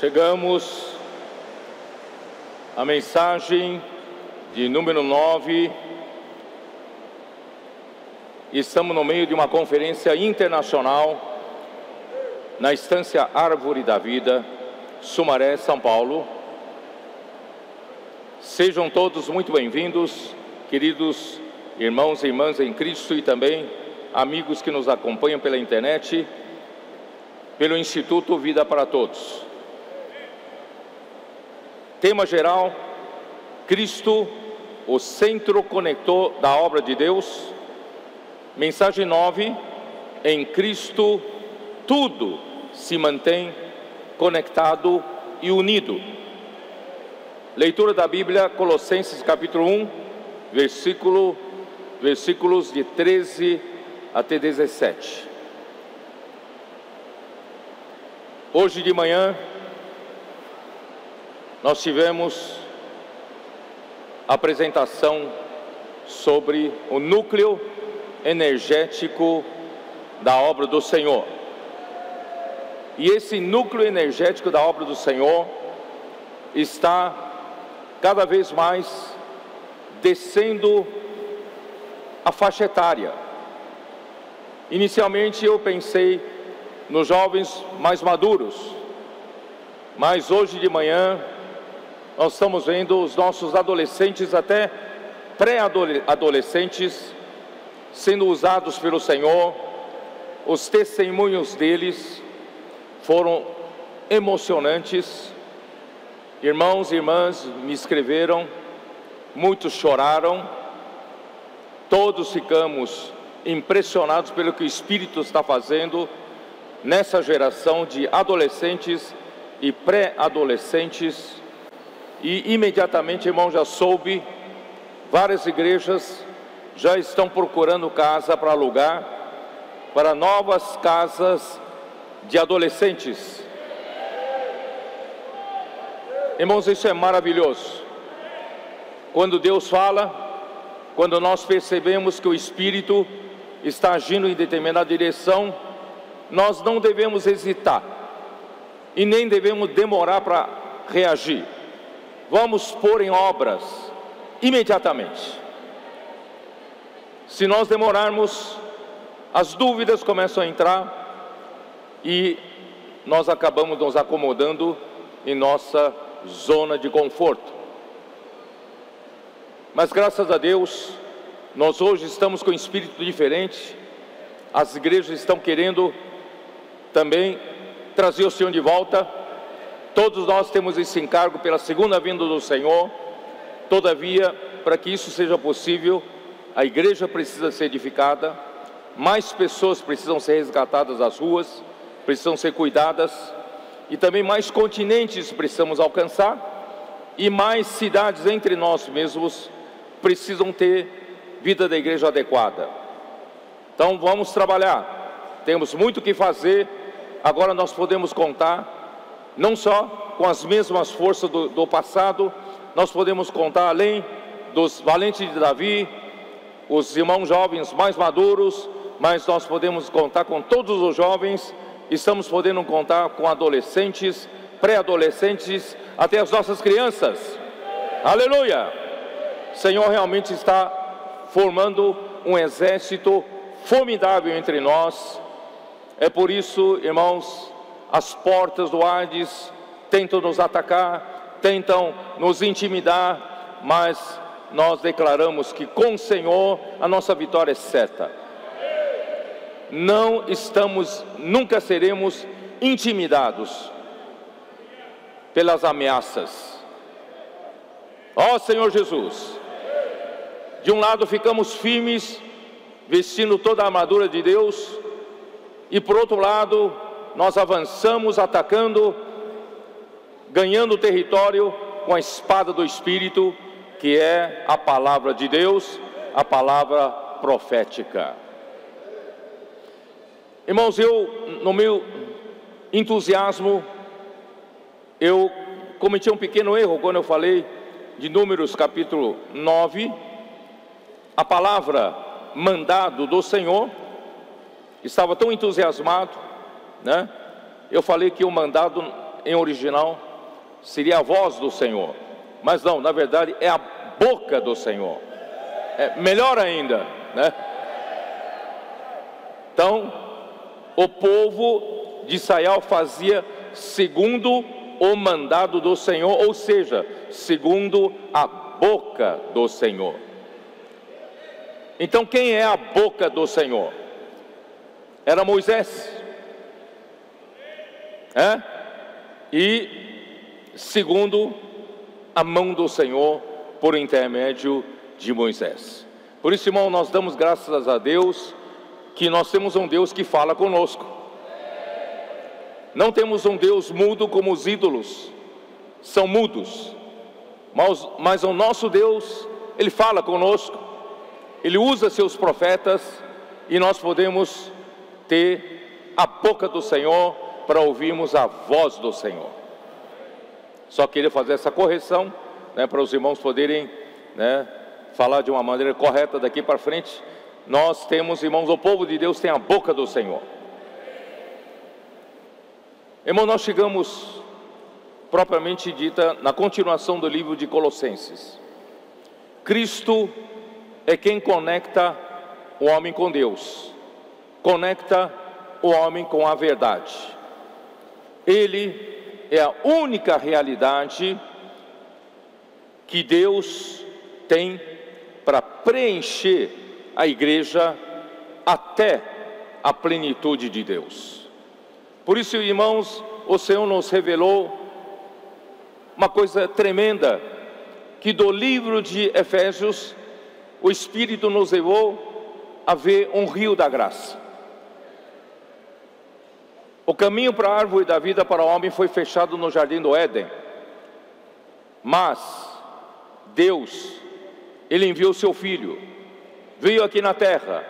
Chegamos à mensagem de número 9. Estamos no meio de uma conferência internacional na Estância Árvore da Vida, Sumaré, São Paulo. Sejam todos muito bem-vindos, queridos irmãos e irmãs em Cristo e também amigos que nos acompanham pela internet, pelo Instituto Vida para Todos. Tema geral: Cristo, o centro conector da obra de Deus. Mensagem 9: em Cristo tudo se mantém conectado e unido. Leitura da Bíblia, Colossenses capítulo 1, versículos de 13 até 17. Hoje de manhã nós tivemos a apresentação sobre o núcleo energético da obra do Senhor. E esse núcleo energético da obra do Senhor está cada vez mais descendo a faixa etária. Inicialmente eu pensei nos jovens mais maduros, mas hoje de manhã nós estamos vendo os nossos adolescentes, até pré-adolescentes, sendo usados pelo Senhor. Os testemunhos deles foram emocionantes. Irmãos e irmãs me escreveram, muitos choraram, todos ficamos impressionados pelo que o Espírito está fazendo nessa geração de adolescentes e pré-adolescentes. E imediatamente, irmão, já soube, várias igrejas já estão procurando casa para alugar, para novas casas de adolescentes. Irmãos, isso é maravilhoso. Quando Deus fala, quando nós percebemos que o Espírito está agindo em determinada direção, nós não devemos hesitar e nem devemos demorar para reagir. Vamos pôr em obras imediatamente. Se nós demorarmos, as dúvidas começam a entrar e nós acabamos nos acomodando em nossa zona de conforto. Mas graças a Deus, nós hoje estamos com um espírito diferente. As igrejas estão querendo também trazer o Senhor de volta. Todos nós temos esse encargo pela segunda vinda do Senhor. Todavia, para que isso seja possível, a igreja precisa ser edificada, mais pessoas precisam ser resgatadas das ruas, precisam ser cuidadas, e também mais continentes precisamos alcançar, e mais cidades entre nós mesmos precisam ter vida da igreja adequada. Então vamos trabalhar, temos muito o que fazer. Agora nós podemos contar não só com as mesmas forças do passado, nós podemos contar, além dos valentes de Davi, os irmãos jovens mais maduros, mas nós podemos contar com todos os jovens. Estamos podendo contar com adolescentes, pré-adolescentes, até as nossas crianças. Aleluia! O Senhor realmente está formando um exército formidável entre nós. É por isso, irmãos, as portas do Hades tentam nos atacar, tentam nos intimidar, mas nós declaramos que com o Senhor a nossa vitória é certa. Nunca seremos intimidados pelas ameaças. Ó Senhor Jesus, de um lado ficamos firmes, vestindo toda a armadura de Deus, e por outro lado, nós avançamos atacando, ganhando território com a espada do Espírito, que é a palavra de Deus, a palavra profética. Irmãos, no meu entusiasmo, eu cometi um pequeno erro quando eu falei de Números capítulo 9, a palavra mandado do Senhor. Estava tão entusiasmado, né? Eu falei que o mandado em original seria a voz do Senhor, mas não, na verdade é a boca do Senhor. É melhor ainda, né? Então, o povo de Israel fazia segundo o mandado do Senhor, ou seja, segundo a boca do Senhor. Então, quem é a boca do Senhor? Era Moisés. E segundo a mão do Senhor, por intermédio de Moisés. Por isso, irmão, nós damos graças a Deus que nós temos um Deus que fala conosco. Não temos um Deus mudo como os ídolos são mudos, mas o nosso Deus, Ele fala conosco, Ele usa seus profetas, e nós podemos ter a boca do Senhor para ouvirmos a voz do Senhor. Só queria fazer essa correção, né, para os irmãos poderem, né, falar de uma maneira correta daqui para frente. Nós temos, irmãos, o povo de Deus tem a boca do Senhor. Irmão, nós chegamos, propriamente dita, na continuação do livro de Colossenses. Cristo é quem conecta o homem com Deus, conecta o homem com a verdade. Ele é a única realidade que Deus tem para preencher a igreja até a plenitude de Deus. Por isso, irmãos, o Senhor nos revelou uma coisa tremenda, que do livro de Efésios, o Espírito nos levou a ver um rio da graça. O caminho para a árvore da vida para o homem foi fechado no jardim do Éden, mas Deus, Ele enviou seu Filho, veio aqui na terra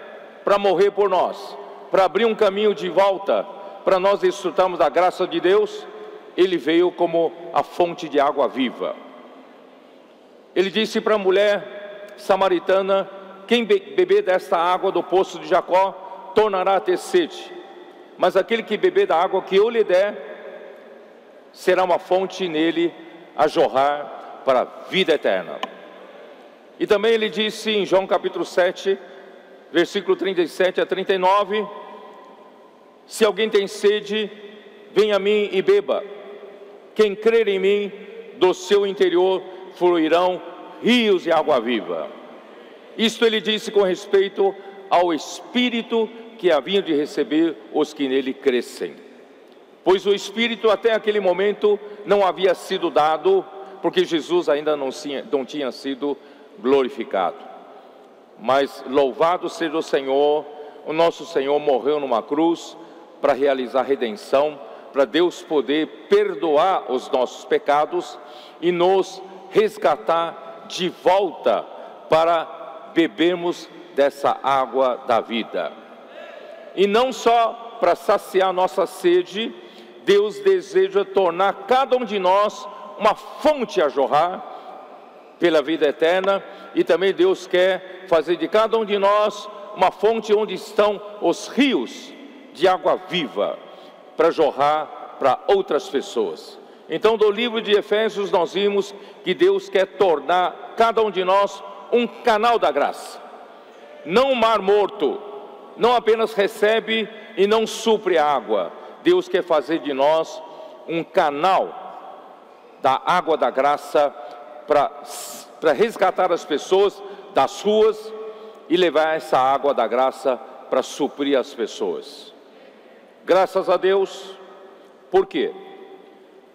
para morrer por nós, para abrir um caminho de volta, para nós desfrutarmos da graça de Deus. Ele veio como a fonte de água viva. Ele disse para a mulher samaritana: quem beber desta água do poço de Jacó tornará a ter sede, mas aquele que beber da água que eu lhe der, será uma fonte nele a jorrar para a vida eterna. E também ele disse em João capítulo 7, versículo 37 a 39, se alguém tem sede, venha a mim e beba. Quem crer em mim, do seu interior fluirão rios de água viva. Isto ele disse com respeito ao Espírito que haviam de receber os que nele crescem. Pois o Espírito até aquele momento não havia sido dado, porque Jesus ainda não tinha sido glorificado. Mas louvado seja o Senhor, o nosso Senhor morreu numa cruz para realizar a redenção, para Deus poder perdoar os nossos pecados e nos resgatar de volta para bebermos dessa água da vida. E não só para saciar nossa sede, Deus deseja tornar cada um de nós uma fonte a jorrar pela vida eterna, e também Deus quer fazer de cada um de nós uma fonte onde estão os rios de água viva, para jorrar para outras pessoas. Então, do livro de Efésios nós vimos que Deus quer tornar cada um de nós um canal da graça, não um mar morto, não apenas recebe e não supre a água. Deus quer fazer de nós um canal da água da graça para resgatar as pessoas das ruas e levar essa água da graça para suprir as pessoas. Graças a Deus. Por quê?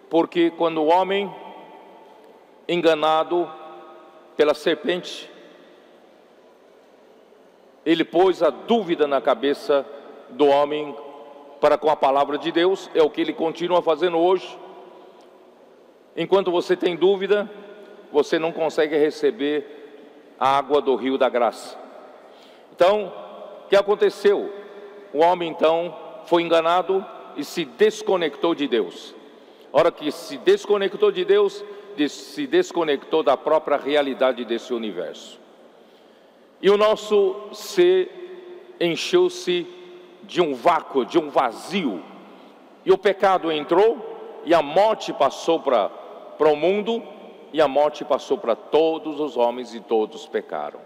Porque quando o homem, enganado pela serpente, ele pôs a dúvida na cabeça do homem para com a palavra de Deus, é o que ele continua fazendo hoje. Enquanto você tem dúvida, você não consegue receber a água do rio da graça. Então, o que aconteceu? O homem então foi enganado e se desconectou de Deus. A hora que se desconectou de Deus, se desconectou da própria realidade desse universo. E o nosso ser encheu-se de um vácuo, de um vazio. E o pecado entrou, e a morte passou para o mundo, e a morte passou para todos os homens, e todos pecaram.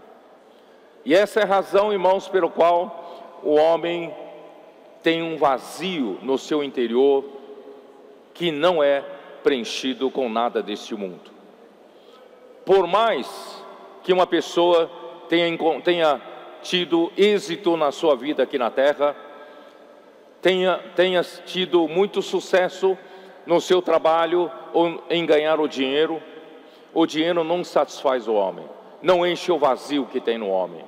E essa é a razão, irmãos, pelo qual o homem tem um vazio no seu interior, que não é preenchido com nada deste mundo. Por mais que uma pessoa tenha tido êxito na sua vida aqui na terra, tenha tido muito sucesso no seu trabalho ou em ganhar o dinheiro não satisfaz o homem, não enche o vazio que tem no homem.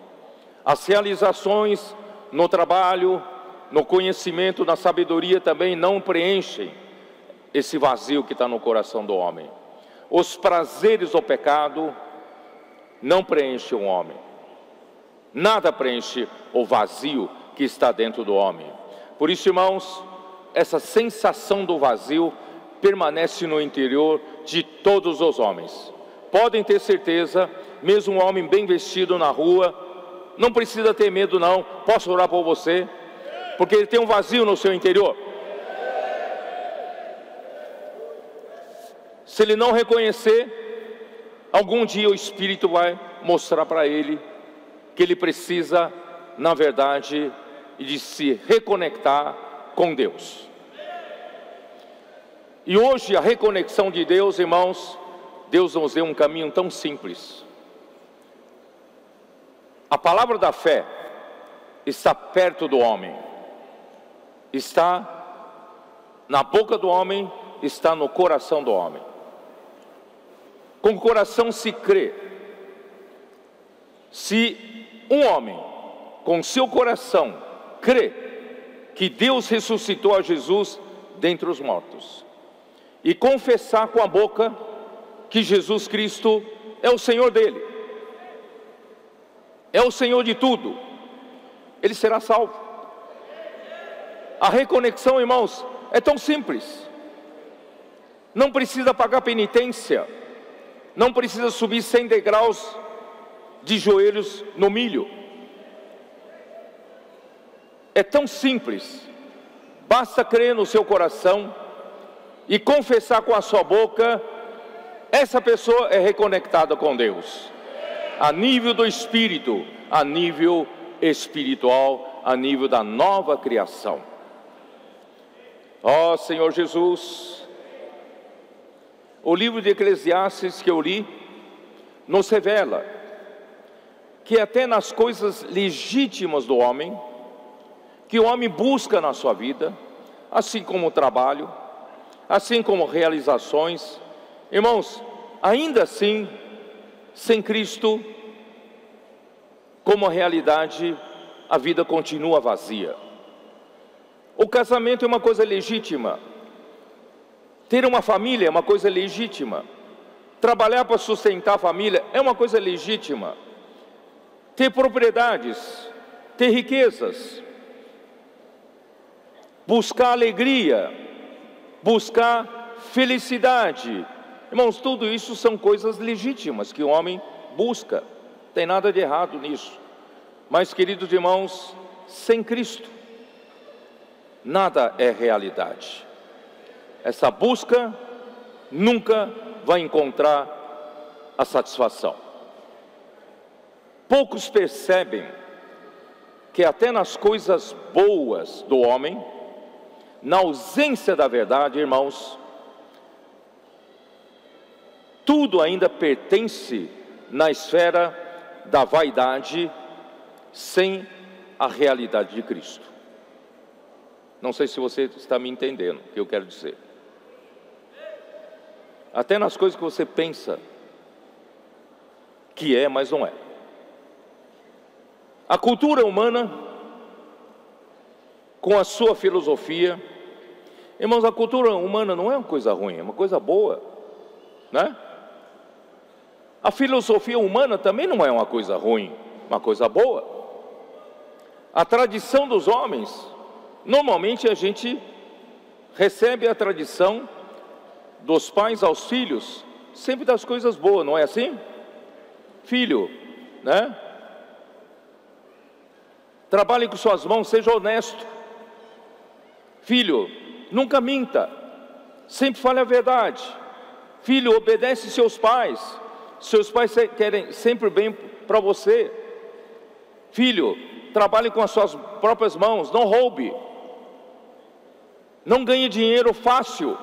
As realizações no trabalho, no conhecimento, na sabedoria também não preenchem esse vazio que está no coração do homem. Os prazeres do pecado não preenchem o homem. Nada preenche o vazio que está dentro do homem. Por isso, irmãos, essa sensação do vazio permanece no interior de todos os homens. Podem ter certeza, mesmo um homem bem vestido na rua, não precisa ter medo não. Posso orar por você? Porque ele tem um vazio no seu interior. Se ele não reconhecer, algum dia o Espírito vai mostrar para ele que ele precisa, na verdade, de se reconectar com Deus. E hoje a reconexão de Deus, irmãos, Deus nos deu um caminho tão simples. A palavra da fé está perto do homem, está na boca do homem, está no coração do homem. Com o coração se crê. Se um homem, com seu coração, crê que Deus ressuscitou a Jesus dentre os mortos, e confessar com a boca que Jesus Cristo é o Senhor dele, é o Senhor de tudo, ele será salvo. A reconexão, irmãos, é tão simples. Não precisa pagar penitência, não precisa subir 100 degraus de joelhos no milho. É tão simples. Basta crer no seu coração e confessar com a sua boca. Essa pessoa é reconectada com Deus, a nível do Espírito, a nível espiritual, a nível da nova criação. Ó Senhor Jesus, o livro de Eclesiastes que eu li nos revela que até nas coisas legítimas do homem, que o homem busca na sua vida, assim como o trabalho, assim como realizações, irmãos, ainda assim, sem Cristo como realidade, a vida continua vazia. O casamento é uma coisa legítima, ter uma família é uma coisa legítima, trabalhar para sustentar a família é uma coisa legítima, ter propriedades, ter riquezas, buscar alegria, buscar felicidade, irmãos, tudo isso são coisas legítimas que o homem busca, não tem nada de errado nisso. Mas, queridos irmãos, sem Cristo nada é realidade. Essa busca nunca vai encontrar a satisfação. Poucos percebem que até nas coisas boas do homem, na ausência da verdade, irmãos, tudo ainda pertence na esfera da vaidade, sem a realidade de Cristo. Não sei se você está me entendendo o que eu quero dizer. Até nas coisas que você pensa que é, mas não é. A cultura humana, com a sua filosofia, irmãos, a cultura humana não é uma coisa ruim, é uma coisa boa, né? A filosofia humana também não é uma coisa ruim, uma coisa boa. A tradição dos homens, normalmente a gente recebe a tradição dos pais aos filhos, sempre das coisas boas, não é assim? Filho, né? Trabalhe com suas mãos, seja honesto. Filho, nunca minta. Sempre fale a verdade. Filho, obedece seus pais. Seus pais querem sempre bem para você. Filho, trabalhe com as suas próprias mãos, não roube. Não ganhe dinheiro fácil.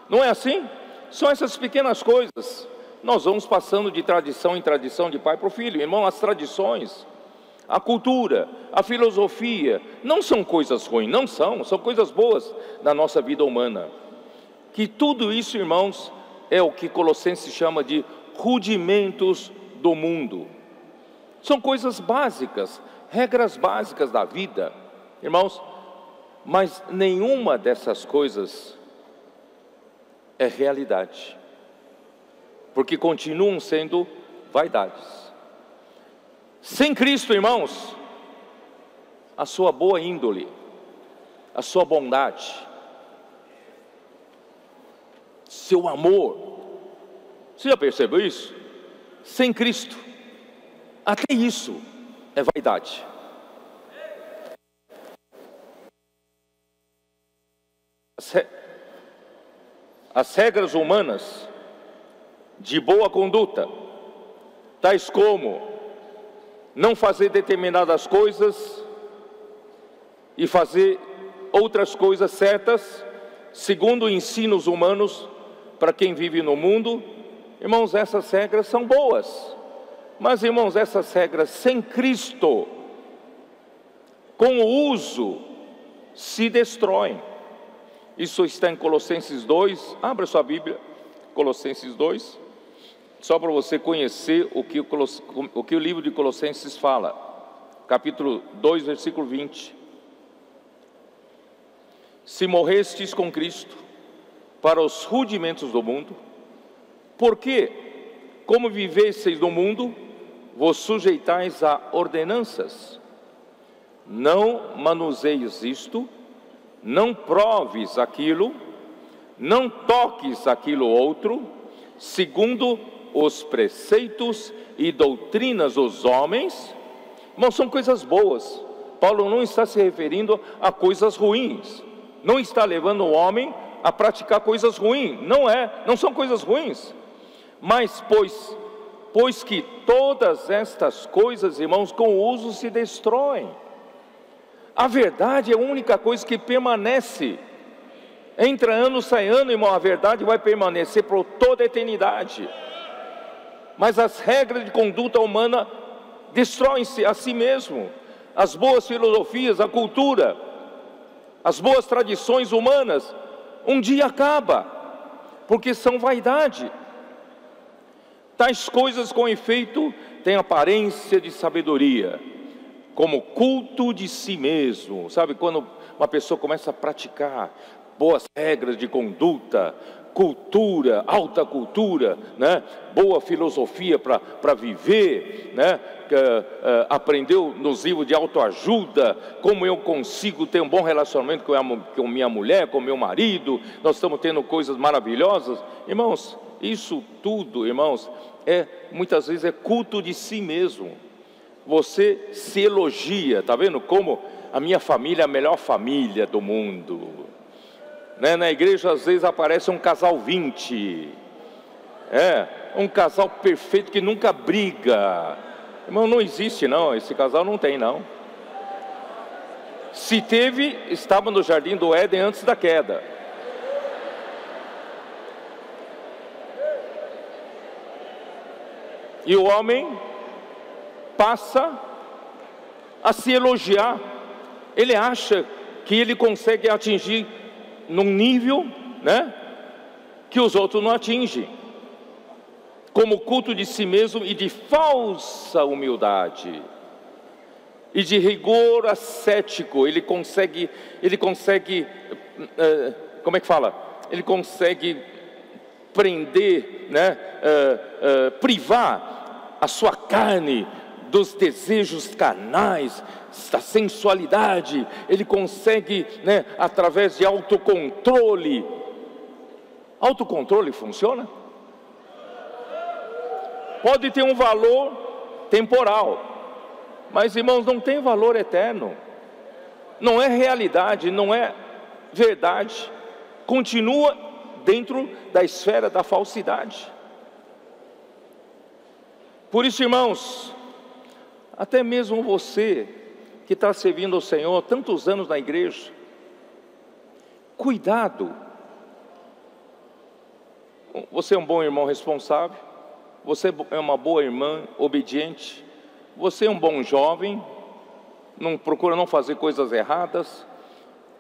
Não é assim? São essas pequenas coisas. Nós vamos passando de tradição em tradição, de pai para o filho. Irmão, as tradições, a cultura, a filosofia, não são coisas ruins, não são coisas boas na nossa vida humana. Que tudo isso, irmãos, é o que Colossenses chama de rudimentos do mundo. São coisas básicas, regras básicas da vida, irmãos, mas nenhuma dessas coisas é realidade, porque continuam sendo vaidades. Sem Cristo, irmãos, a sua boa índole, a sua bondade, seu amor, você já percebeu isso? Sem Cristo, até isso é vaidade. As regras humanas de boa conduta, tais como não fazer determinadas coisas e fazer outras coisas certas, segundo ensinos humanos para quem vive no mundo, irmãos, essas regras são boas. Mas, irmãos, essas regras sem Cristo, com o uso, se destroem. Isso está em Colossenses 2, abra sua Bíblia, Colossenses 2, só para você conhecer o que o livro de Colossenses fala, capítulo 2, versículo 20. Se morrestes com Cristo para os rudimentos do mundo, porque, como vivesseis no mundo, vos sujeitais a ordenanças, não manuseis isto, não proves aquilo, não toques aquilo outro, segundo os preceitos e doutrinas dos homens. Mas são coisas boas. Paulo não está se referindo a coisas ruins, não está levando o homem a praticar coisas ruins, não são coisas ruins, mas pois que todas estas coisas, irmãos, com o uso se destroem. A verdade é a única coisa que permanece. Entra ano, sai ano, irmão, a verdade vai permanecer por toda a eternidade. Mas as regras de conduta humana destroem-se a si mesmo. As boas filosofias, a cultura, as boas tradições humanas, um dia acaba, porque são vaidade. Tais coisas, com efeito, têm aparência de sabedoria, como culto de si mesmo. Sabe, quando uma pessoa começa a praticar boas regras de conduta, cultura, alta cultura, né? Boa filosofia para viver, né? Aprendeu nos livros de autoajuda, como eu consigo ter um bom relacionamento com minha mulher, com meu marido, nós estamos tendo coisas maravilhosas. Irmãos, isso tudo, irmãos, muitas vezes é culto de si mesmo. Você se elogia, está vendo como a minha família é a melhor família do mundo, né? Na igreja às vezes aparece um casal 20, um casal perfeito que nunca briga. Irmão, não existe não, esse casal não tem não. Se teve, estava no jardim do Éden antes da queda. E o homem passa a se elogiar. Ele acha que ele consegue atingir num nível, né, que os outros não atingem, como culto de si mesmo e de falsa humildade e de rigor ascético. Ele consegue, como é que fala? Ele consegue prender, né, privar a sua carne dos desejos carnais, da sensualidade. Ele consegue, né, através de autocontrole. Autocontrole funciona? Pode ter um valor temporal, mas, irmãos, não tem valor eterno. Não é realidade, não é verdade. Continua dentro da esfera da falsidade. Por isso, irmãos, até mesmo você que está servindo ao Senhor tantos anos na igreja, cuidado. Você é um bom irmão responsável, você é uma boa irmã obediente, você é um bom jovem, não procura não fazer coisas erradas,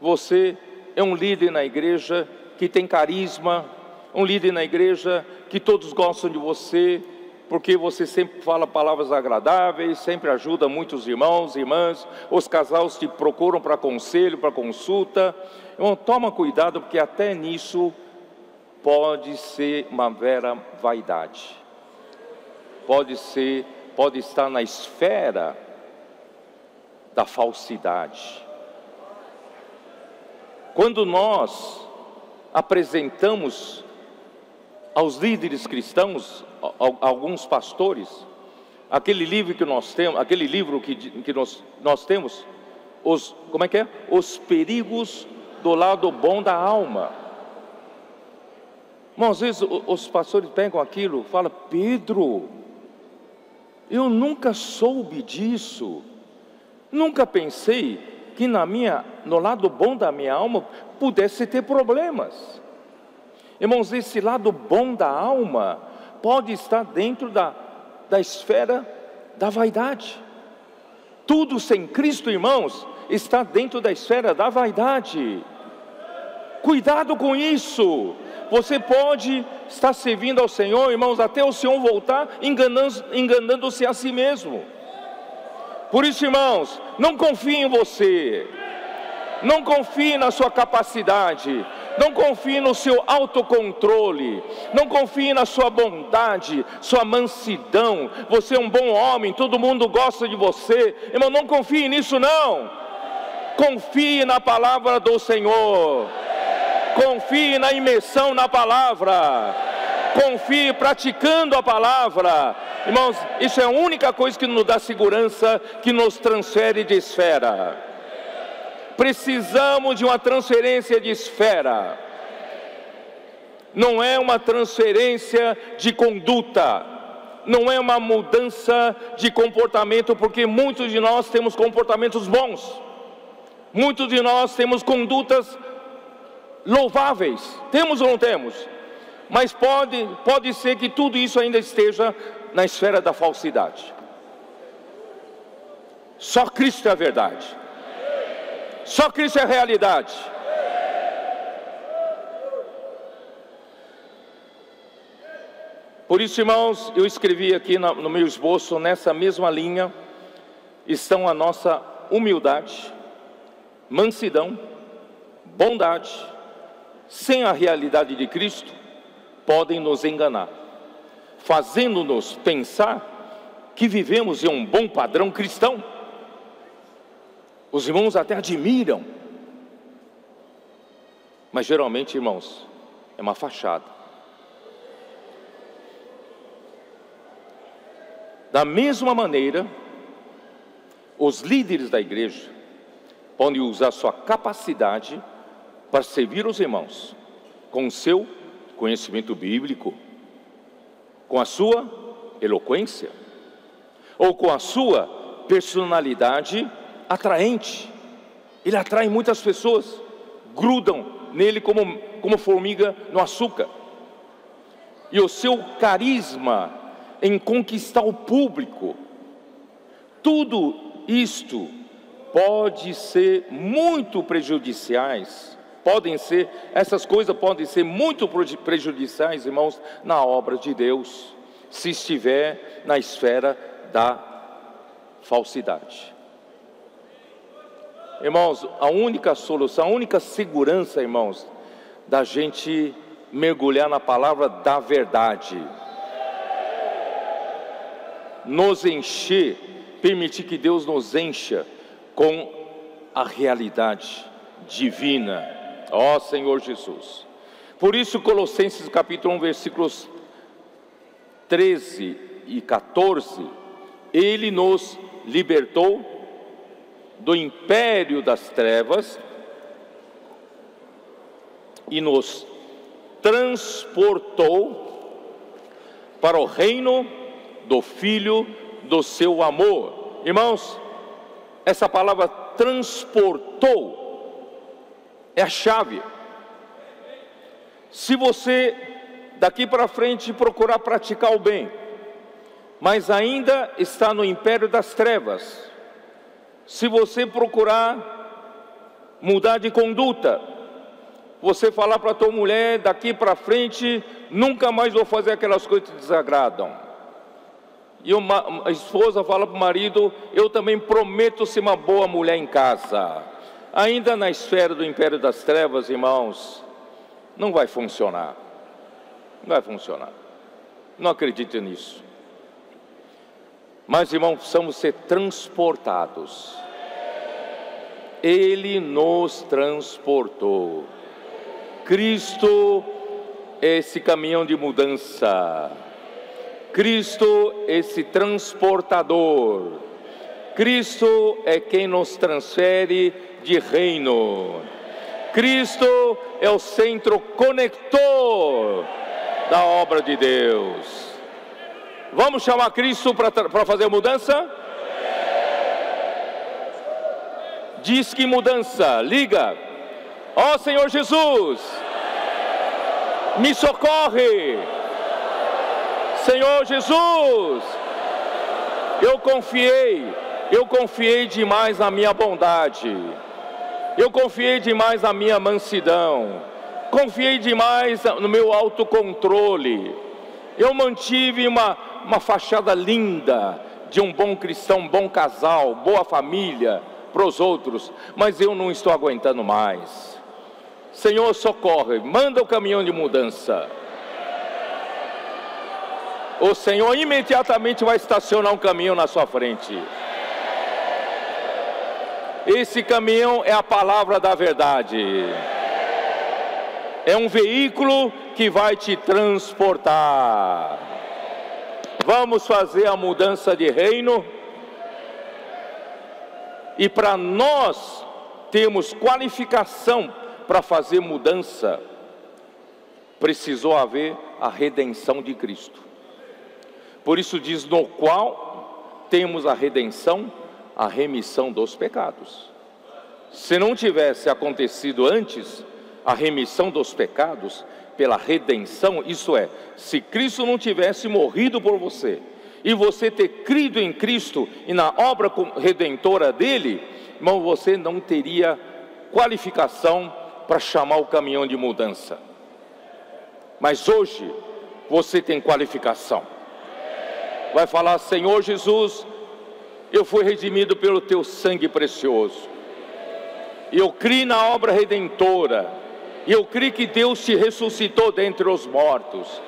você é um líder na igreja que tem carisma, um líder na igreja que todos gostam de você, porque você sempre fala palavras agradáveis, sempre ajuda muitos irmãos e irmãs, os casais te procuram para conselho, para consulta. Irmão, toma cuidado, porque até nisso pode ser uma vera vaidade, pode estar na esfera da falsidade. Quando nós apresentamos aos líderes cristãos, alguns pastores, aquele livro que nós temos, os perigos do lado bom da alma. Mas às vezes os pastores pegam aquilo e falam: Pedro, eu nunca soube disso, nunca pensei que no lado bom da minha alma pudesse ter problemas. Irmãos, esse lado bom da alma pode estar dentro da esfera da vaidade. Tudo sem Cristo, irmãos, está dentro da esfera da vaidade. Cuidado com isso. Você pode estar servindo ao Senhor, irmãos, até o Senhor voltar, enganando-se a si mesmo. Por isso, irmãos, não confie em você, não confie na sua capacidade, não confie no seu autocontrole, não confie na sua bondade, sua mansidão. Você é um bom homem, todo mundo gosta de você. Irmão, não confie nisso não. Confie na palavra do Senhor, confie na imersão na palavra, confie praticando a palavra. Irmãos, isso é a única coisa que nos dá segurança, que nos transfere de esfera. Precisamos de uma transferência de esfera, não é uma transferência de conduta, não é uma mudança de comportamento, porque muitos de nós temos comportamentos bons, muitos de nós temos condutas louváveis, temos ou não temos? Mas pode ser que tudo isso ainda esteja na esfera da falsidade. Só Cristo é a verdade, só Cristo é a realidade. Por isso, irmãos, eu escrevi aqui no meu esboço, nessa mesma linha, estão a nossa humildade, mansidão, bondade. Sem a realidade de Cristo, podem nos enganar, fazendo-nos pensar que vivemos em um bom padrão cristão. Os irmãos até admiram, mas geralmente, irmãos, é uma fachada. Da mesma maneira, os líderes da igreja podem usar sua capacidade para servir os irmãos, com o seu conhecimento bíblico, com a sua eloquência, ou com a sua personalidade atraente. Ele atrai muitas pessoas, grudam nele como formiga no açúcar. E o seu carisma em conquistar o público, tudo isto pode ser muito prejudiciais. Essas coisas podem ser muito prejudiciais, irmãos, na obra de Deus, se estiver na esfera da falsidade. Irmãos, a única solução, a única segurança, irmãos, da gente mergulhar na palavra da verdade, nos encher, permitir que Deus nos encha com a realidade divina. Ó Senhor Jesus. Por isso, Colossenses capítulo 1, versículos 13 e 14, Ele nos libertou do império das trevas e nos transportou para o reino do Filho do seu amor. Irmãos, essa palavra transportou é a chave. Se você daqui para frente procurar praticar o bem, mas ainda está no império das trevas, se você procurar mudar de conduta, você falar para a tua mulher, daqui para frente, nunca mais vou fazer aquelas coisas que te desagradam. E a esposa fala para o marido, eu também prometo ser uma boa mulher em casa. Ainda na esfera do império das trevas, irmãos, não vai funcionar. Não vai funcionar. Não acredite nisso. Mas, irmãos, precisamos ser transportados. Ele nos transportou. Cristo é esse caminhão de mudança. Cristo é esse transportador. Cristo é quem nos transfere de reino. Cristo é o centro conector da obra de Deus. Vamos chamar Cristo para fazer a mudança? Diz que mudança, liga. Ó Senhor Jesus, me socorre. Senhor Jesus, eu confiei demais na minha bondade, eu confiei demais na minha mansidão, confiei demais no meu autocontrole, eu mantive uma fachada linda de um bom cristão, um bom casal, boa família para os outros, mas eu não estou aguentando mais. Senhor, socorre, manda o caminhão de mudança. O Senhor imediatamente vai estacionar um caminhão na sua frente. Esse caminhão é a palavra da verdade. É um veículo que vai te transportar. Vamos fazer a mudança de reino. E para nós termos qualificação para fazer mudança, precisou haver a redenção de Cristo. Por isso diz, no qual temos a redenção, a remissão dos pecados. Se não tivesse acontecido antes a remissão dos pecados pela redenção, isso é, se Cristo não tivesse morrido por você, e você ter crido em Cristo e na obra redentora dele, irmão, você não teria qualificação para chamar o caminhão de mudança. Mas hoje você tem qualificação. Vai falar, Senhor Jesus, eu fui redimido pelo teu sangue precioso. Eu criei na obra redentora. Eu creio que Deus te ressuscitou dentre os mortos.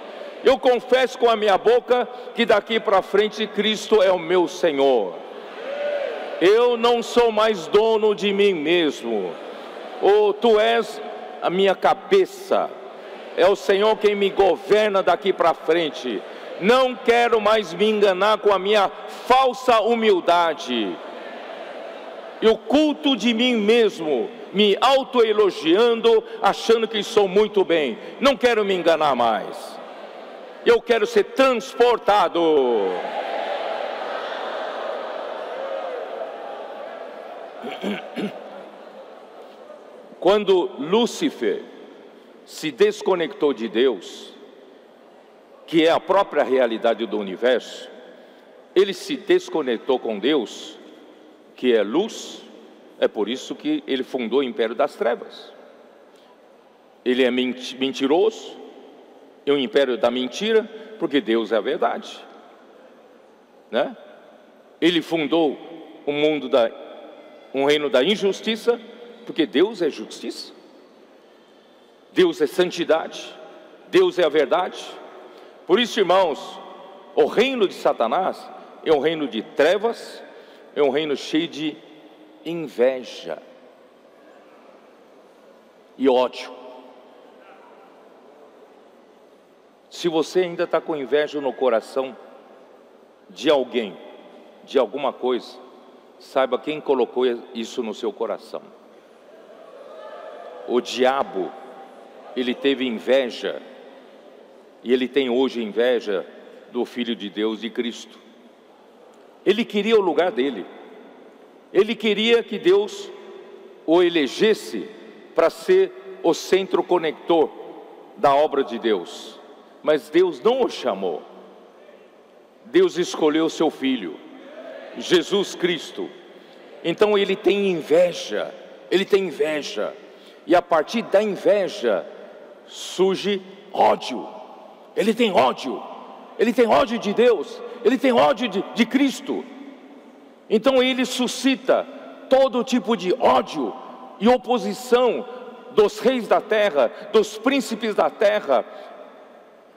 Eu confesso com a minha boca que daqui para frente Cristo é o meu Senhor. Eu não sou mais dono de mim mesmo. Tu és a minha cabeça. É o Senhor quem me governa daqui para frente. Não quero mais me enganar com a minha falsa humildade e o culto de mim mesmo, me autoelogiando, achando que sou muito bem. Não quero me enganar mais. Eu quero ser transportado. Quando Lúcifer se desconectou de Deus, que é a própria realidade do universo, ele se desconectou com Deus, que é luz. É por isso que ele fundou o império das trevas. Ele é mentiroso, é o império da mentira, porque Deus é a verdade, né? Ele fundou um reino da injustiça, porque Deus é justiça, Deus é santidade, Deus é a verdade. Por isso, irmãos, o reino de Satanás é um reino de trevas, é um reino cheio de inveja e ódio. Se você ainda está com inveja no coração de alguém, de alguma coisa, saiba quem colocou isso no seu coração. O diabo ele teve inveja, e ele tem hoje inveja do Filho de Deus, de Cristo. Ele queria o lugar dele, ele queria que Deus o elegesse para ser o centro conector da obra de Deus, mas Deus não o chamou. Deus escolheu o seu Filho, Jesus Cristo. Então ele tem inveja, e a partir da inveja surge ódio. Ele tem ódio de Deus, ele tem ódio de Cristo. Então ele suscita todo tipo de ódio e oposição dos reis da terra, dos príncipes da terra,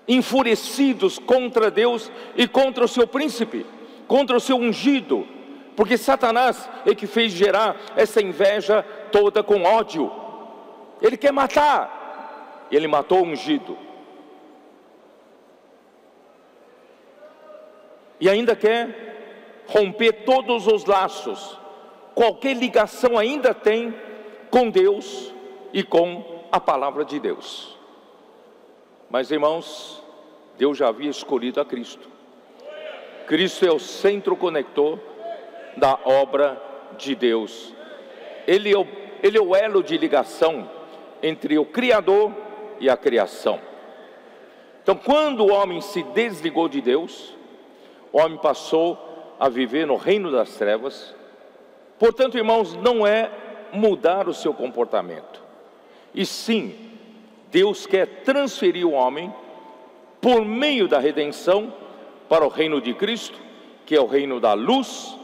enfurecidos contra Deus e contra o seu príncipe, contra o seu ungido, porque Satanás é que fez gerar essa inveja toda com ódio. Ele quer matar, ele matou o ungido, e ainda quer romper todos os laços, qualquer ligação ainda tem com Deus e com a palavra de Deus. Mas irmãos, Deus já havia escolhido a Cristo. Cristo é o centro conector da obra de Deus. Ele é o elo de ligação entre o Criador e a criação. Então, quando o homem se desligou de Deus, o homem passou a viver no reino das trevas. Portanto, irmãos, não é mudar o seu comportamento, e sim, Deus quer transferir o homem, por meio da redenção, para o reino de Cristo, que é o reino da luz,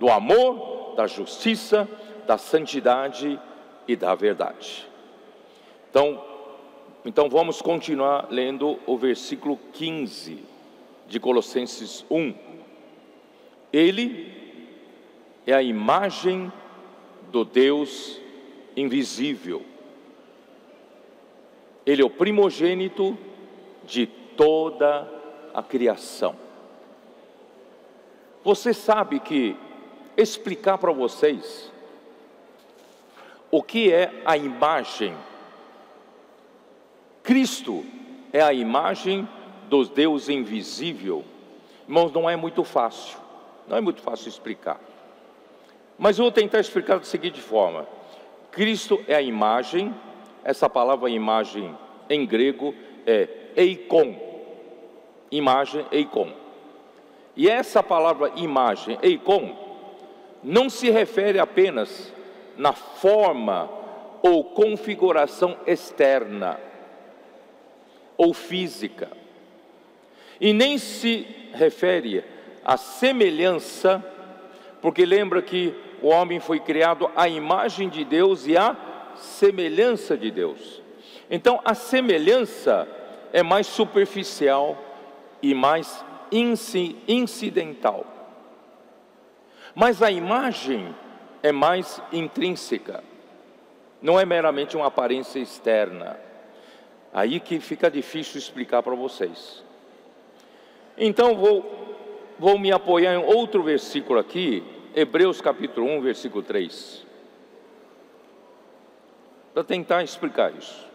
do amor, da justiça, da santidade e da verdade. Então vamos continuar lendo o versículo 15 de Colossenses 1. Ele é a imagem do Deus invisível. Ele é o primogênito de toda a criação. Você sabe que explicar para vocês o que é a imagem, Cristo é a imagem do Deus invisível, irmãos, não é muito fácil, explicar. Mas eu vou tentar explicar da seguinte forma: Cristo é a imagem, essa palavra imagem em grego é eikon, imagem, eikon. E essa palavra imagem, eikon, não se refere apenas na forma ou configuração externa ou física, e nem se refere à semelhança, porque lembra que o homem foi criado à imagem de Deus e à semelhança de Deus. Então a semelhança é mais superficial e mais incidental, mas a imagem é mais intrínseca, não é meramente uma aparência externa. Aí que fica difícil explicar para vocês. Então vou me apoiar em outro versículo aqui, Hebreus capítulo 1, versículo 3, para tentar explicar isso.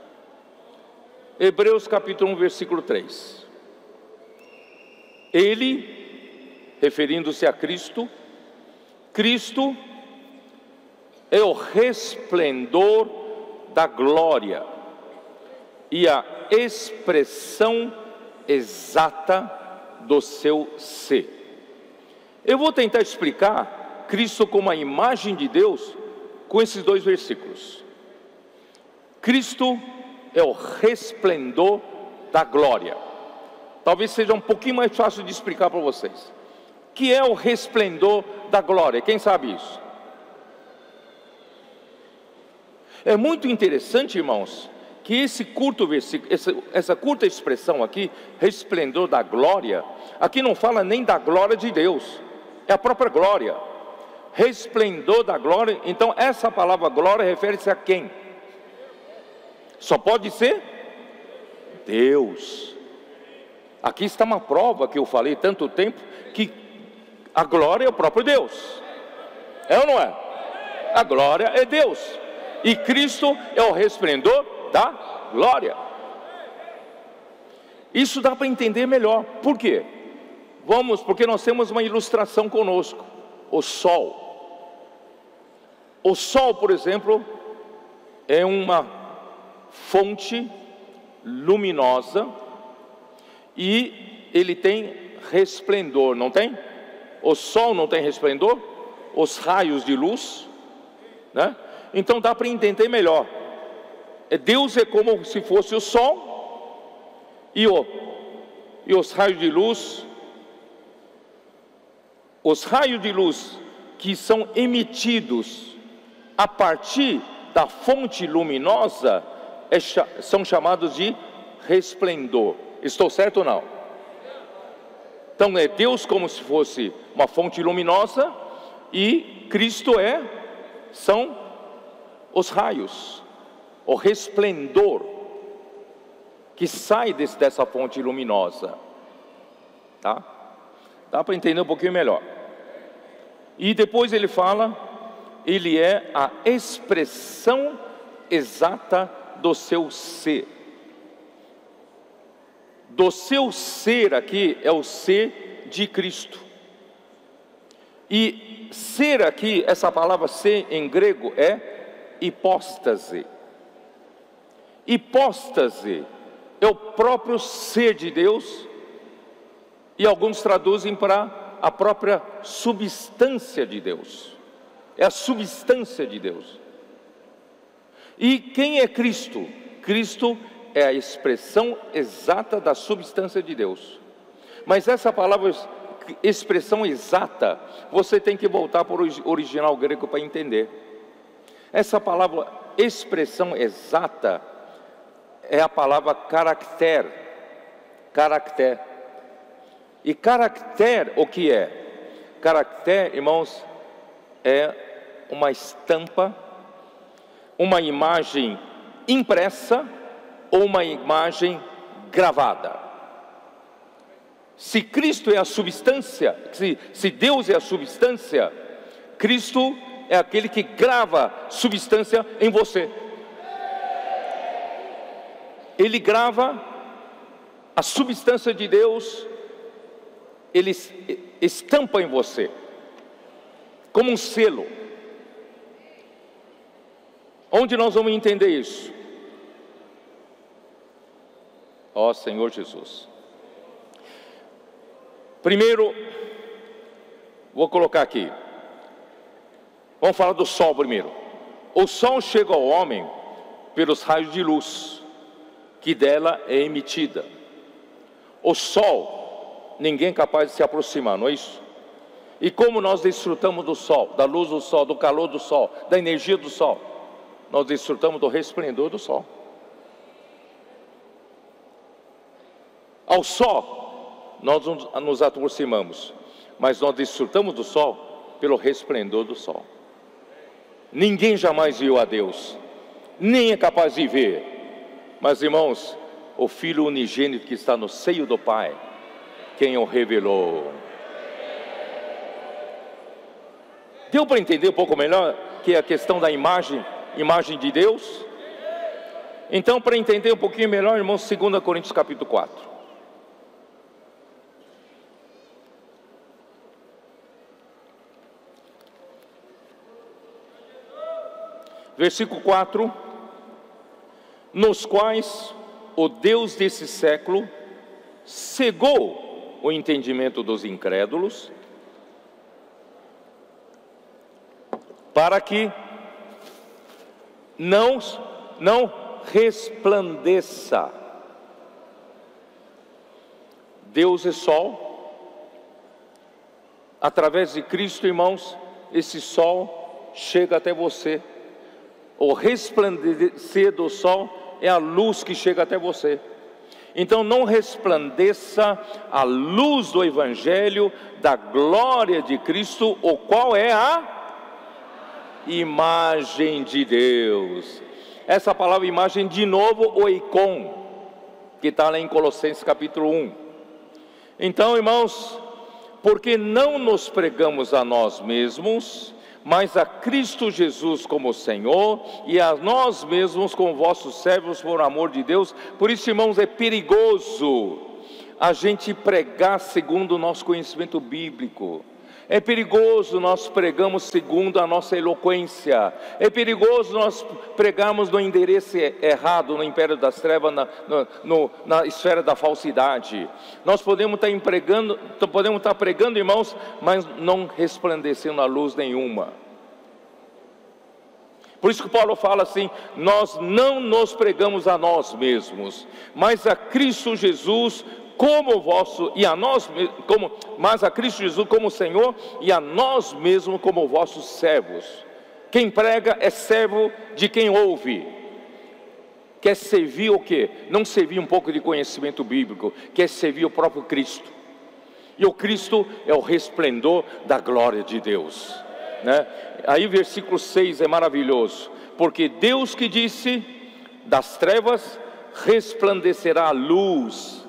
Hebreus capítulo 1, versículo 3. Ele, referindo-se a Cristo, Cristo é o resplendor da glória e a expressão exata do seu ser. Eu vou tentar explicar Cristo como a imagem de Deus com esses dois versículos. Cristo é o resplendor da glória. Talvez seja um pouquinho mais fácil de explicar para vocês. O que é o resplendor da glória? Quem sabe isso? É muito interessante, irmãos, que esse curto versículo, essa curta expressão aqui, resplendor da glória, aqui não fala nem da glória de Deus, é a própria glória. Resplendor da glória. Então essa palavra glória refere-se a quem? Só pode ser Deus. Aqui está uma prova que eu falei tanto tempo, que a glória é o próprio Deus. É ou não é? A glória é Deus. E Cristo é o resplendor da glória. Isso dá para entender melhor. Por quê? Porque nós temos uma ilustração conosco. O sol. O sol, por exemplo, é uma fonte luminosa e ele tem resplendor, não tem? O sol não tem resplendor? Os raios de luz, né? Então dá para entender melhor. Deus é como se fosse o sol e os raios de luz. Os raios de luz que são emitidos a partir da fonte luminosa são chamados de resplendor. Estou certo ou não? Então é Deus como se fosse uma fonte luminosa e Cristo são os raios, o resplendor que sai dessa fonte luminosa, tá? Dá para entender um pouquinho melhor. E depois ele fala, ele é a expressão exata do seu ser. Do seu ser aqui é o ser de Cristo. E ser aqui, essa palavra ser em grego é hipóstase. Hipóstase é o próprio ser de Deus, e alguns traduzem para a própria substância de Deus. É a substância de Deus. E quem é Cristo? Cristo é a expressão exata da substância de Deus. Mas essa palavra, expressão exata, você tem que voltar para o original grego para entender. Essa palavra, expressão exata, é a palavra caractere. Caractere. E caractere, o que é? Caractere, irmãos, é uma estampa, uma imagem impressa ou uma imagem gravada. Se Cristo é a substância, se Deus é a substância, Cristo é aquele que grava substância em você. Ele grava a substância de Deus, ele estampa em você, como um selo. Onde nós vamos entender isso? Ó Senhor Jesus. Primeiro, vou colocar aqui. Vamos falar do sol primeiro. O sol chega ao homem pelos raios de luz que dela é emitida. O sol, ninguém é capaz de se aproximar, não é isso? E como nós desfrutamos do sol, da luz do sol, do calor do sol, da energia do sol? Nós desfrutamos do resplendor do sol. Ao sol, nós nos aproximamos, mas nós desfrutamos do sol pelo resplendor do sol. Ninguém jamais viu a Deus, nem é capaz de ver. Mas irmãos, o Filho unigênito que está no seio do Pai, quem o revelou. Deu para entender um pouco melhor que é a questão da imagem de Deus? Então, para entender um pouquinho melhor, irmãos, 2 Coríntios capítulo 4. Versículo 4: nos quais o Deus desse século cegou o entendimento dos incrédulos, para que não resplandeça. Deus é sol. Através de Cristo, irmãos, esse sol chega até você. O resplandecer do sol é a luz que chega até você. Então não resplandeça a luz do Evangelho, da glória de Cristo, o qual é a imagem de Deus. Essa palavra imagem, de novo, o icon, que está lá em Colossenses capítulo 1. Então, irmãos, porque não nos pregamos a nós mesmos, mas a Cristo Jesus como Senhor, e a nós mesmos como vossos servos por amor de Deus. Por isso, irmãos, é perigoso a gente pregar segundo o nosso conhecimento bíblico. É perigoso nós pregamos segundo a nossa eloquência. É perigoso nós pregarmos no endereço errado, no império das trevas, na esfera da falsidade. Nós podemos estar pregando, irmãos, mas não resplandecendo a luz nenhuma. Por isso que Paulo fala assim: nós não nos pregamos a nós mesmos, mas a Cristo Jesus como vosso, e a nós como, mas a Cristo Jesus como Senhor, e a nós mesmos como vossos servos. Quem prega é servo de quem ouve. Quer servir o quê? Não servir um pouco de conhecimento bíblico, quer servir o próprio Cristo. E o Cristo é o resplendor da glória de Deus, né? Aí versículo 6 é maravilhoso, porque Deus que disse: das trevas resplandecerá a luz,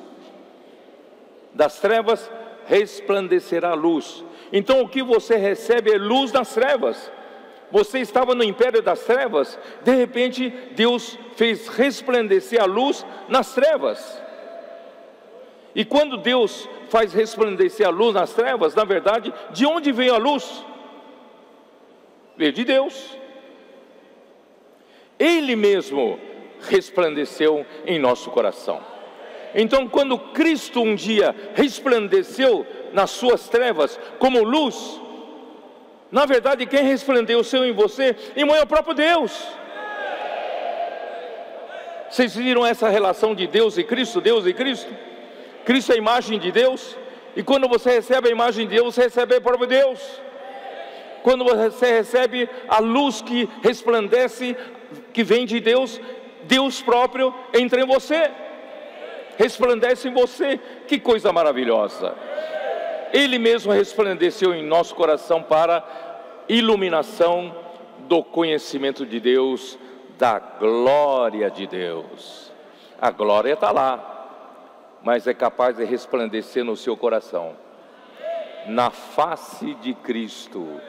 das trevas resplandecerá a luz. Então o que você recebe é luz nas trevas. Você estava no império das trevas, de repente Deus fez resplandecer a luz nas trevas. E quando Deus faz resplandecer a luz nas trevas, na verdade, de onde veio a luz? Veio de Deus. Ele mesmo resplandeceu em nosso coração. Então, quando Cristo um dia resplandeceu nas suas trevas como luz, na verdade, quem resplandeceu em você, irmão, é o próprio Deus. Vocês viram essa relação de Deus e Cristo? Deus e Cristo? Cristo é a imagem de Deus, e quando você recebe a imagem de Deus, você recebe o próprio Deus. Quando você recebe a luz que resplandece, que vem de Deus, Deus próprio entra em você, resplandece em você. Que coisa maravilhosa! Ele mesmo resplandeceu em nosso coração para iluminação do conhecimento de Deus, da glória de Deus. A glória está lá, mas é capaz de resplandecer no seu coração, na face de Cristo.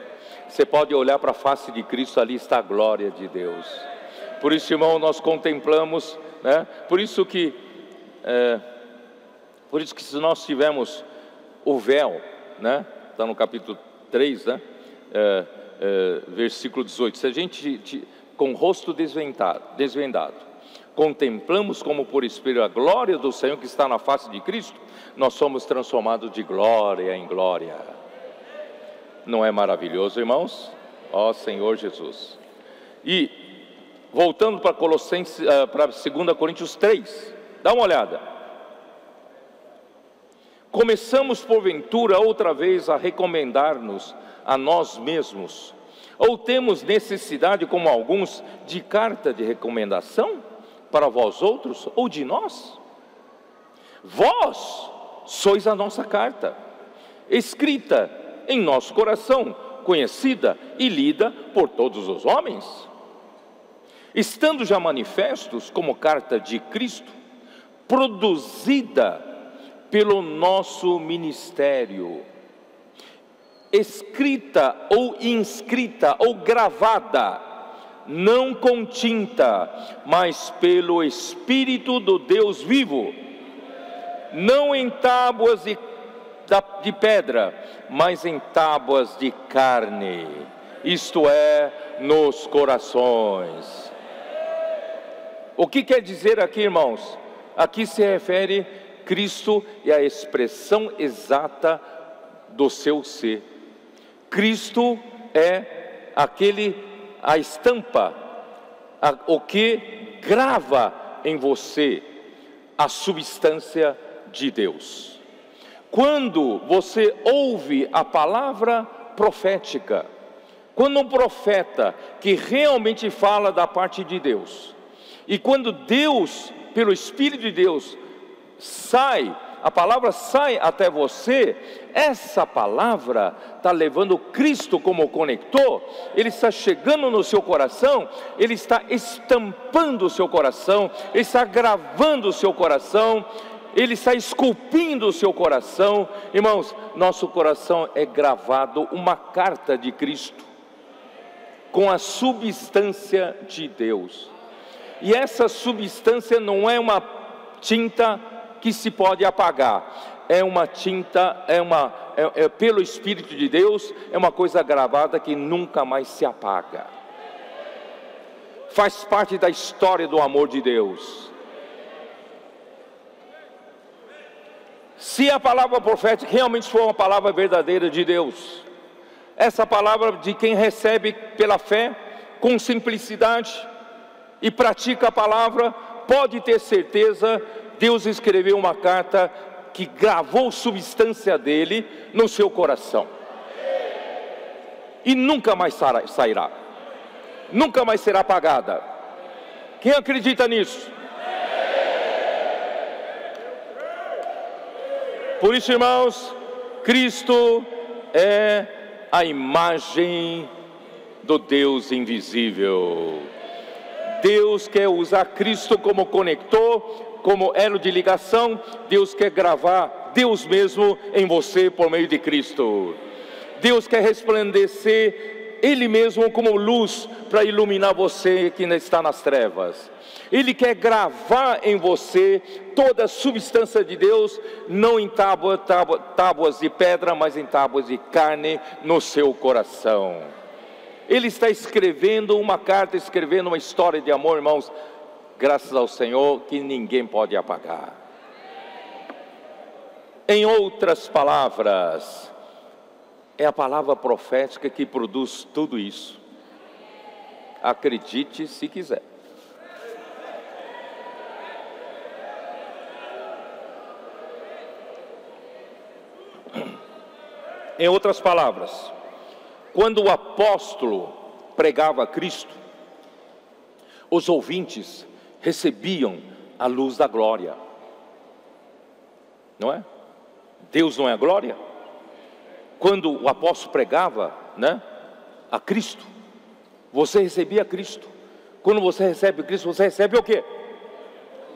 Você pode olhar para a face de Cristo, ali está a glória de Deus. Por isso, irmão, nós contemplamos, né? Por isso que se nós tivermos o véu, né? Está no capítulo 3, né? Versículo 18. Se a gente com o rosto desvendado, contemplamos como por espelho a glória do Senhor que está na face de Cristo, nós somos transformados de glória em glória. Não é maravilhoso, irmãos? Ó Senhor Jesus. E voltando para Colossenses, para 2 Coríntios 3, dá uma olhada. Começamos porventura outra vez a recomendar-nos a nós mesmos, ou temos necessidade, como alguns, de carta de recomendação para vós outros, ou de nós? Vós sois a nossa carta, escrita em nosso coração, conhecida e lida por todos os homens, estando já manifestos como carta de Cristo, produzida pelo nosso ministério, escrita ou inscrita ou gravada, não com tinta, mas pelo Espírito do Deus vivo, não em tábuas de pedra, mas em tábuas de carne, isto é, nos corações. O que quer dizer aqui, irmãos? Aqui se refere Cristo e a expressão exata do seu ser. Cristo é a estampa, o que grava em você a substância de Deus. Quando você ouve a palavra profética, quando um profeta que realmente fala da parte de Deus, e quando Deus, pelo Espírito de Deus, a palavra sai até você, essa palavra está levando Cristo como conector, ele está chegando no seu coração, ele está estampando o seu coração, ele está gravando o seu coração, ele está esculpindo o seu coração. Irmãos, nosso coração é gravado uma carta de Cristo. com a substância de Deus. E essa substância não é uma tinta que se pode apagar, é uma tinta, pelo Espírito de Deus, é uma coisa gravada que nunca mais se apaga. Faz parte da história do amor de Deus. Se a palavra profética realmente for uma palavra verdadeira de Deus, essa palavra de quem recebe pela fé, com simplicidade, e pratica a palavra, pode ter certeza, Deus escreveu uma carta que gravou substância dele no seu coração. E nunca mais sairá. Nunca mais será apagada. Quem acredita nisso? Por isso, irmãos, Cristo é a imagem do Deus invisível. Deus quer usar Cristo como conector, como elo de ligação. Deus quer gravar Deus mesmo em você por meio de Cristo. Deus quer resplandecer Ele mesmo como luz para iluminar você que ainda está nas trevas. Ele quer gravar em você toda a substância de Deus, não em tábuas de pedra, mas em tábuas de carne no seu coração. Ele está escrevendo uma carta, escrevendo uma história de amor, irmãos, graças ao Senhor, que ninguém pode apagar. Em outras palavras, é a palavra profética que produz tudo isso. Acredite se quiser. Em outras palavras, quando o apóstolo pregava a Cristo, os ouvintes recebiam a luz da glória. Não é? Deus não é a glória? Quando o apóstolo pregava, né, a Cristo, você recebia Cristo. Quando você recebe Cristo, você recebe o quê?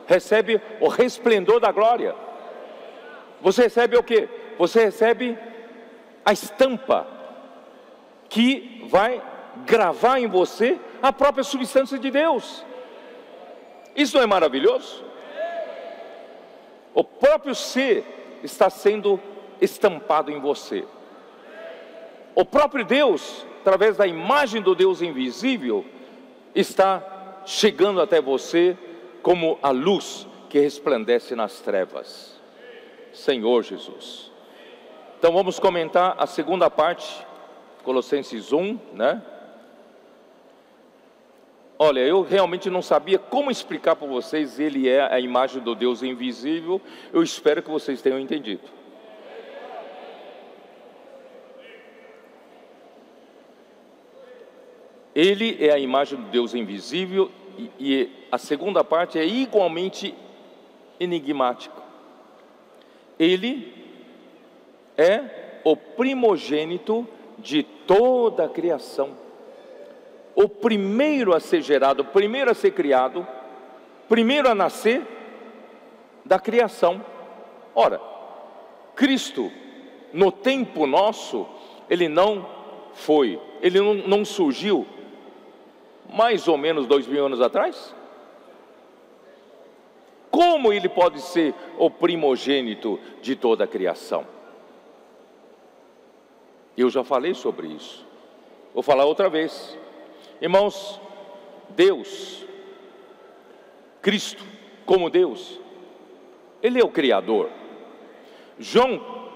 Recebe o resplendor da glória. Você recebe o quê? Você recebe a estampa que vai gravar em você a própria substância de Deus. Isso não é maravilhoso? O próprio ser está sendo estampado em você. O próprio Deus, através da imagem do Deus invisível, está chegando até você como a luz que resplandece nas trevas. Senhor Jesus. Então vamos comentar a segunda parte, Colossenses 1, né? Olha, eu realmente não sabia como explicar para vocês, ele é a imagem do Deus invisível. Eu espero que vocês tenham entendido. Ele é a imagem do Deus invisível e a segunda parte é igualmente enigmática. Ele é o primogênito de toda a criação. O primeiro a ser gerado, o primeiro a ser criado, primeiro a nascer da criação. Ora, Cristo, no tempo nosso, ele não surgiu mais ou menos 2000 anos atrás? Como ele pode ser o primogênito de toda a criação? Eu já falei sobre isso, vou falar outra vez. Irmãos, Deus, Cristo, como Deus, Ele é o Criador. João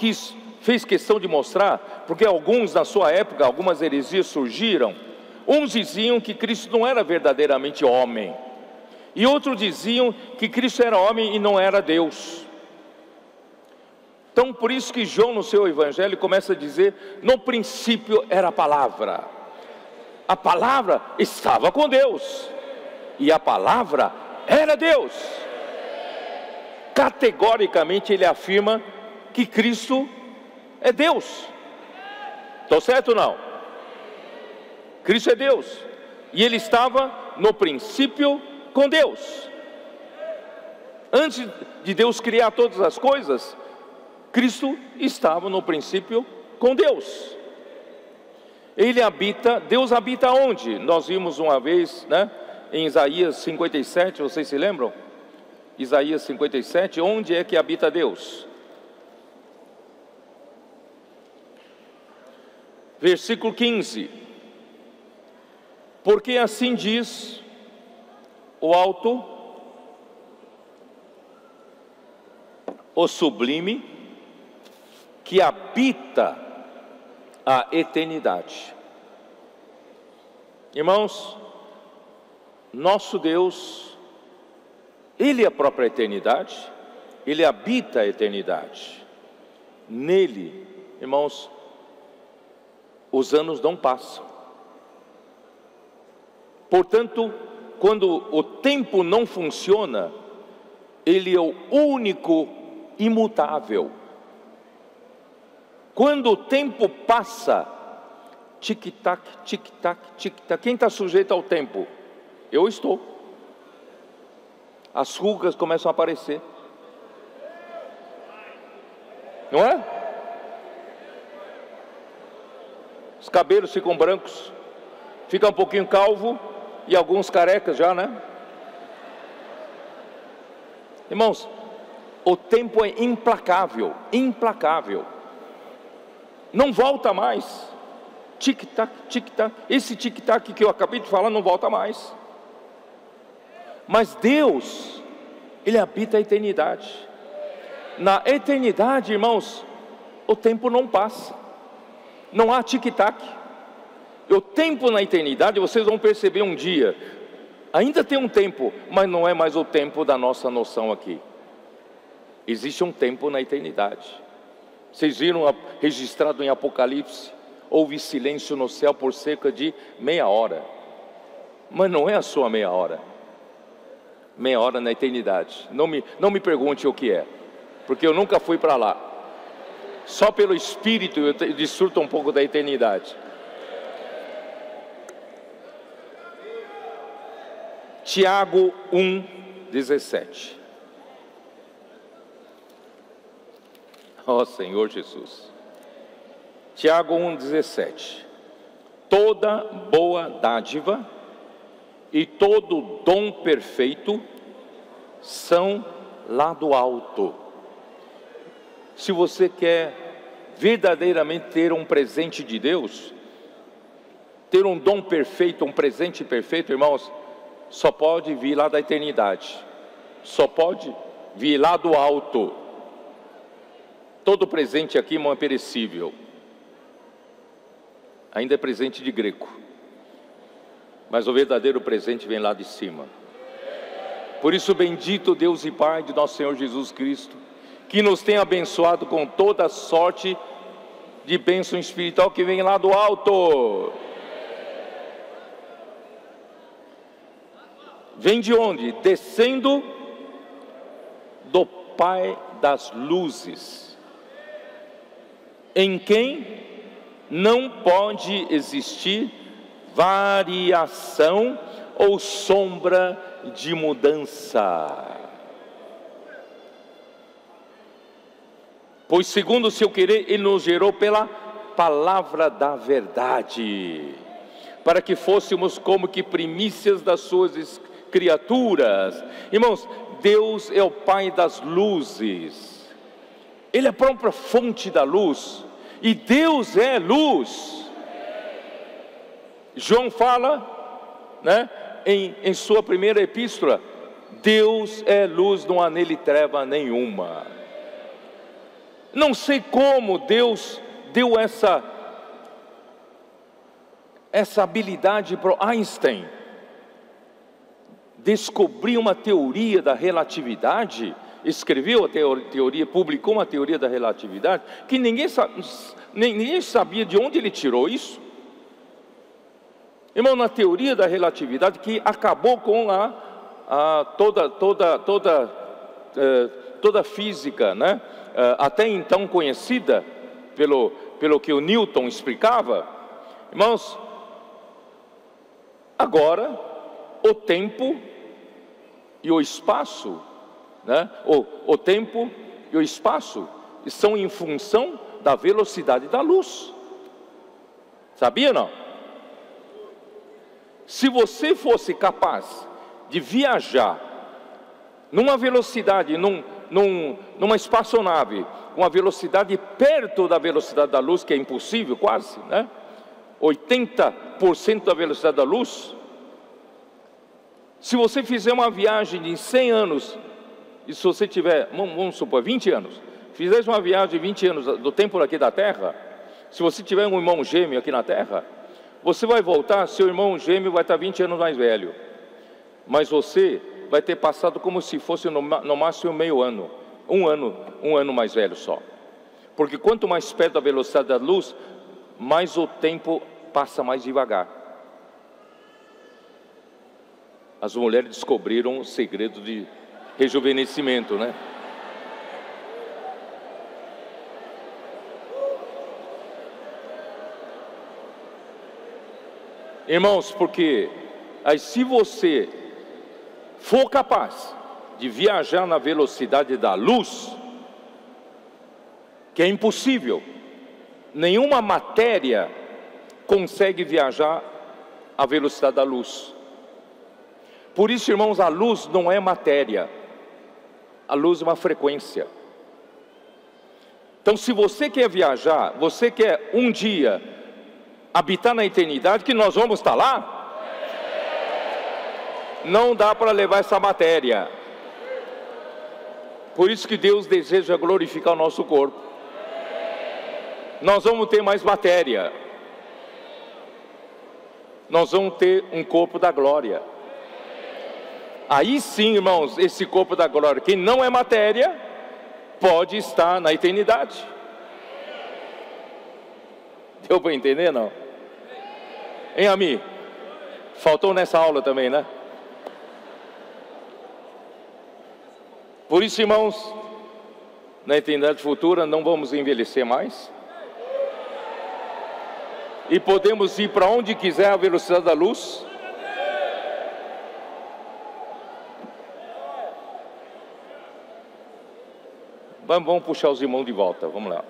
fez questão de mostrar, porque alguns na sua época, algumas heresias surgiram. Uns diziam que Cristo não era verdadeiramente homem, e outros diziam que Cristo era homem e não era Deus. Então por isso que João no seu evangelho começa a dizer: no princípio era a palavra estava com Deus, e a palavra era Deus. Categoricamente ele afirma que Cristo é Deus. Estou certo ou não? Cristo é Deus, e ele estava no princípio com Deus. Antes de Deus criar todas as coisas, Cristo estava no princípio com Deus. Ele habita, Deus habita onde? Nós vimos uma vez, né, em Isaías 57, vocês se lembram? Isaías 57, onde é que habita Deus? Versículo 15: porque assim diz o alto, o sublime, que habita a eternidade. Irmãos, nosso Deus, Ele é a própria eternidade, Ele habita a eternidade. Nele, irmãos, os anos não passam. Portanto, quando o tempo não funciona, Ele é o único imutável. Quando o tempo passa, tic-tac, tic-tac, tic-tac. Quem está sujeito ao tempo? Eu estou. As rugas começam a aparecer, não é? Os cabelos ficam brancos, fica um pouquinho calvo, e alguns carecas já, né? Irmãos, o tempo é implacável, implacável. Não volta mais. Tic-tac, tic-tac. Esse tic-tac que eu acabei de falar não volta mais. Mas Deus, Ele habita a eternidade. Na eternidade, irmãos, o tempo não passa. Não há tic-tac. O tempo na eternidade, vocês vão perceber um dia, ainda tem um tempo, mas não é mais o tempo da nossa noção aqui. Existe um tempo na eternidade. Vocês viram registrado em Apocalipse, houve silêncio no céu por cerca de meia hora. Mas não é a sua meia hora. Meia hora na eternidade. Não me pergunte o que é, porque eu nunca fui para lá. Só pelo Espírito eu desfruto um pouco da eternidade. Tiago 1:17. Ó Senhor Jesus. Tiago 1:17. Toda boa dádiva e todo dom perfeito são lá do alto. Se você quer verdadeiramente ter um presente de Deus, ter um dom perfeito, um presente perfeito, irmãos, só pode vir lá da eternidade, só pode vir lá do alto. Todo presente aqui, irmão, é perecível, ainda é presente de grego, mas o verdadeiro presente vem lá de cima. Por isso, bendito Deus e Pai de nosso Senhor Jesus Cristo, que nos tem abençoado com toda sorte de bênção espiritual que vem lá do alto. Vem de onde? Descendo do Pai das luzes, em quem não pode existir variação ou sombra de mudança. Pois segundo o seu querer, Ele nos gerou pela palavra da verdade, para que fôssemos como que primícias das suas criaturas. Irmãos, Deus é o Pai das luzes, Ele é a própria fonte da luz, e Deus é luz. João fala, né, em sua primeira epístola, Deus é luz, não há nele treva nenhuma. Não sei como Deus deu essa habilidade para Einstein descobrir uma teoria da relatividade, escreveu a teoria, publicou uma teoria da relatividade, que ninguém sabia de onde ele tirou isso. Irmão, na teoria da relatividade, que acabou com toda a física, né? Até então conhecida pelo que o Newton explicava. Irmãos, agora o tempo e o espaço, né? O tempo e o espaço são em função da velocidade da luz. Sabia ou não? Se você fosse capaz de viajar numa velocidade, numa espaçonave, uma velocidade perto da velocidade da luz, que é impossível quase, né? 80% da velocidade da luz. Se você fizer uma viagem de 100 anos, e se você tiver, vamos supor, 20 anos, fizesse uma viagem de 20 anos do tempo aqui da Terra, se você tiver um irmão gêmeo aqui na Terra, você vai voltar, seu irmão gêmeo vai estar 20 anos mais velho, mas você vai ter passado como se fosse no máximo meio ano, um ano mais velho só, porque quanto mais perto da velocidade da luz, mais o tempo passa mais devagar. As mulheres descobriram o segredo de rejuvenescimento, né? Irmãos, porque aí se você for capaz de viajar na velocidade da luz, que é impossível, nenhuma matéria consegue viajar à velocidade da luz. Por isso, irmãos, a luz não é matéria, a luz é uma frequência. Então, se você quer viajar, você quer um dia habitar na eternidade, que nós vamos estar lá, não dá para levar essa matéria. Por isso que Deus deseja glorificar o nosso corpo. Nós vamos ter mais matéria, nós vamos ter um corpo da glória. Aí sim, irmãos, esse corpo da glória, que não é matéria, pode estar na eternidade. Deu para entender, não? Hein, Ami? Faltou nessa aula também, né? Por isso, irmãos, na eternidade futura não vamos envelhecer mais, e podemos ir para onde quiser à velocidade da luz. Vamos puxar os irmãos de volta, vamos lá.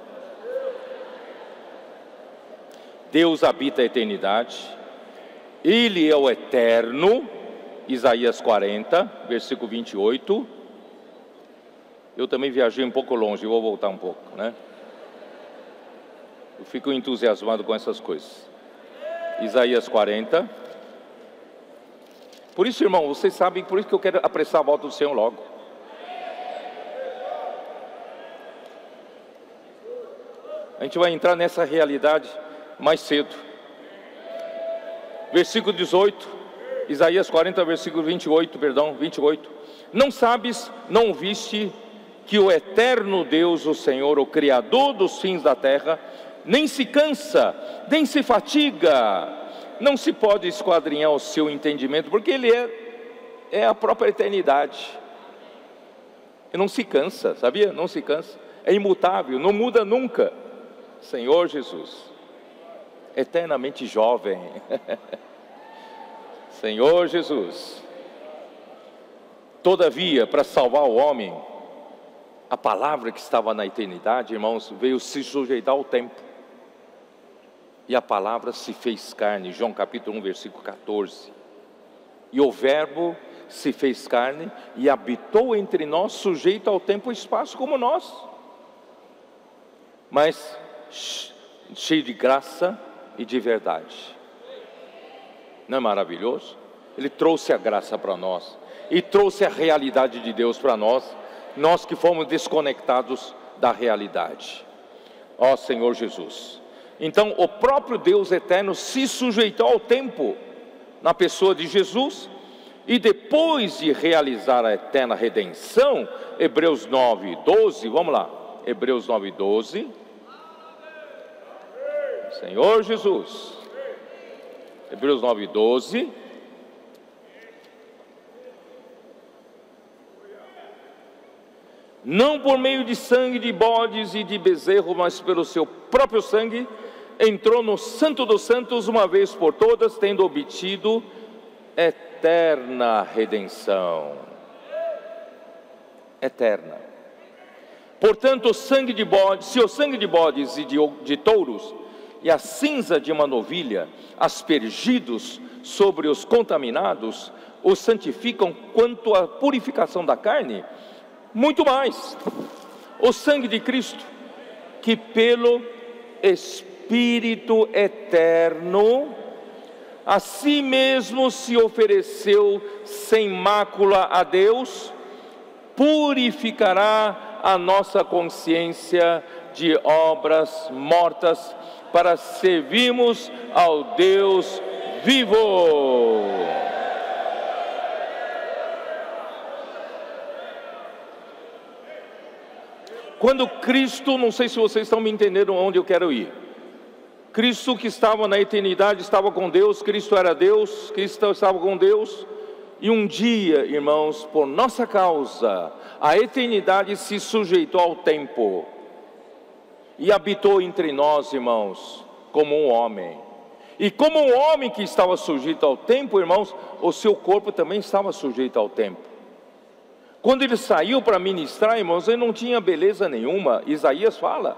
Deus habita a eternidade, Ele é o eterno, Isaías 40, versículo 28. Eu também viajei um pouco longe, vou voltar um pouco, né? Eu fico entusiasmado com essas coisas. Isaías 40. Por isso, irmão, vocês sabem, por isso que eu quero apressar a volta do Senhor logo. A gente vai entrar nessa realidade mais cedo. Versículo 18, Isaías 40, versículo 28. Não sabes, não viste, que o eterno Deus, o Senhor, o Criador dos fins da terra, nem se cansa, nem se fatiga, não se pode esquadrinhar o seu entendimento, porque Ele é a própria eternidade. Ele não se cansa, sabia? Não se cansa, é imutável, não muda nunca. Senhor Jesus, eternamente jovem. Senhor Jesus. Todavia, para salvar o homem, a palavra que estava na eternidade, irmãos, veio se sujeitar ao tempo. E a palavra se fez carne, João capítulo 1, versículo 14. E o verbo se fez carne e habitou entre nós, sujeito ao tempo e espaço como nós, mas cheio de graça e de verdade. Não é maravilhoso? Ele trouxe a graça para nós e trouxe a realidade de Deus para nós, nós que fomos desconectados da realidade. Ó Senhor Jesus. Então o próprio Deus eterno se sujeitou ao tempo na pessoa de Jesus, e depois de realizar a eterna redenção, Hebreus 9, 12, vamos lá, Hebreus 9, 12. Senhor Jesus, Hebreus 9, 12. Não por meio de sangue de bodes e de bezerro, mas pelo seu próprio sangue, entrou no Santo dos Santos uma vez por todas, tendo obtido eterna redenção. Eterna. Portanto, o sangue de bodes, se o sangue de bodes e de touros e a cinza de uma novilha, aspergidos sobre os contaminados, os santificam quanto à purificação da carne, muito mais o sangue de Cristo, que pelo Espírito eterno a si mesmo se ofereceu sem mácula a Deus, purificará a nossa consciência de obras mortas, para servirmos ao Deus vivo. Quando Cristo, não sei se vocês estão me entendendo onde eu quero ir. Cristo, que estava na eternidade, estava com Deus. Cristo era Deus, Cristo estava com Deus. E um dia, irmãos, por nossa causa, a eternidade se sujeitou ao tempo e habitou entre nós, irmãos, como um homem. E como um homem que estava sujeito ao tempo, irmãos, o seu corpo também estava sujeito ao tempo. Quando ele saiu para ministrar, irmãos, ele não tinha beleza nenhuma. Isaías fala,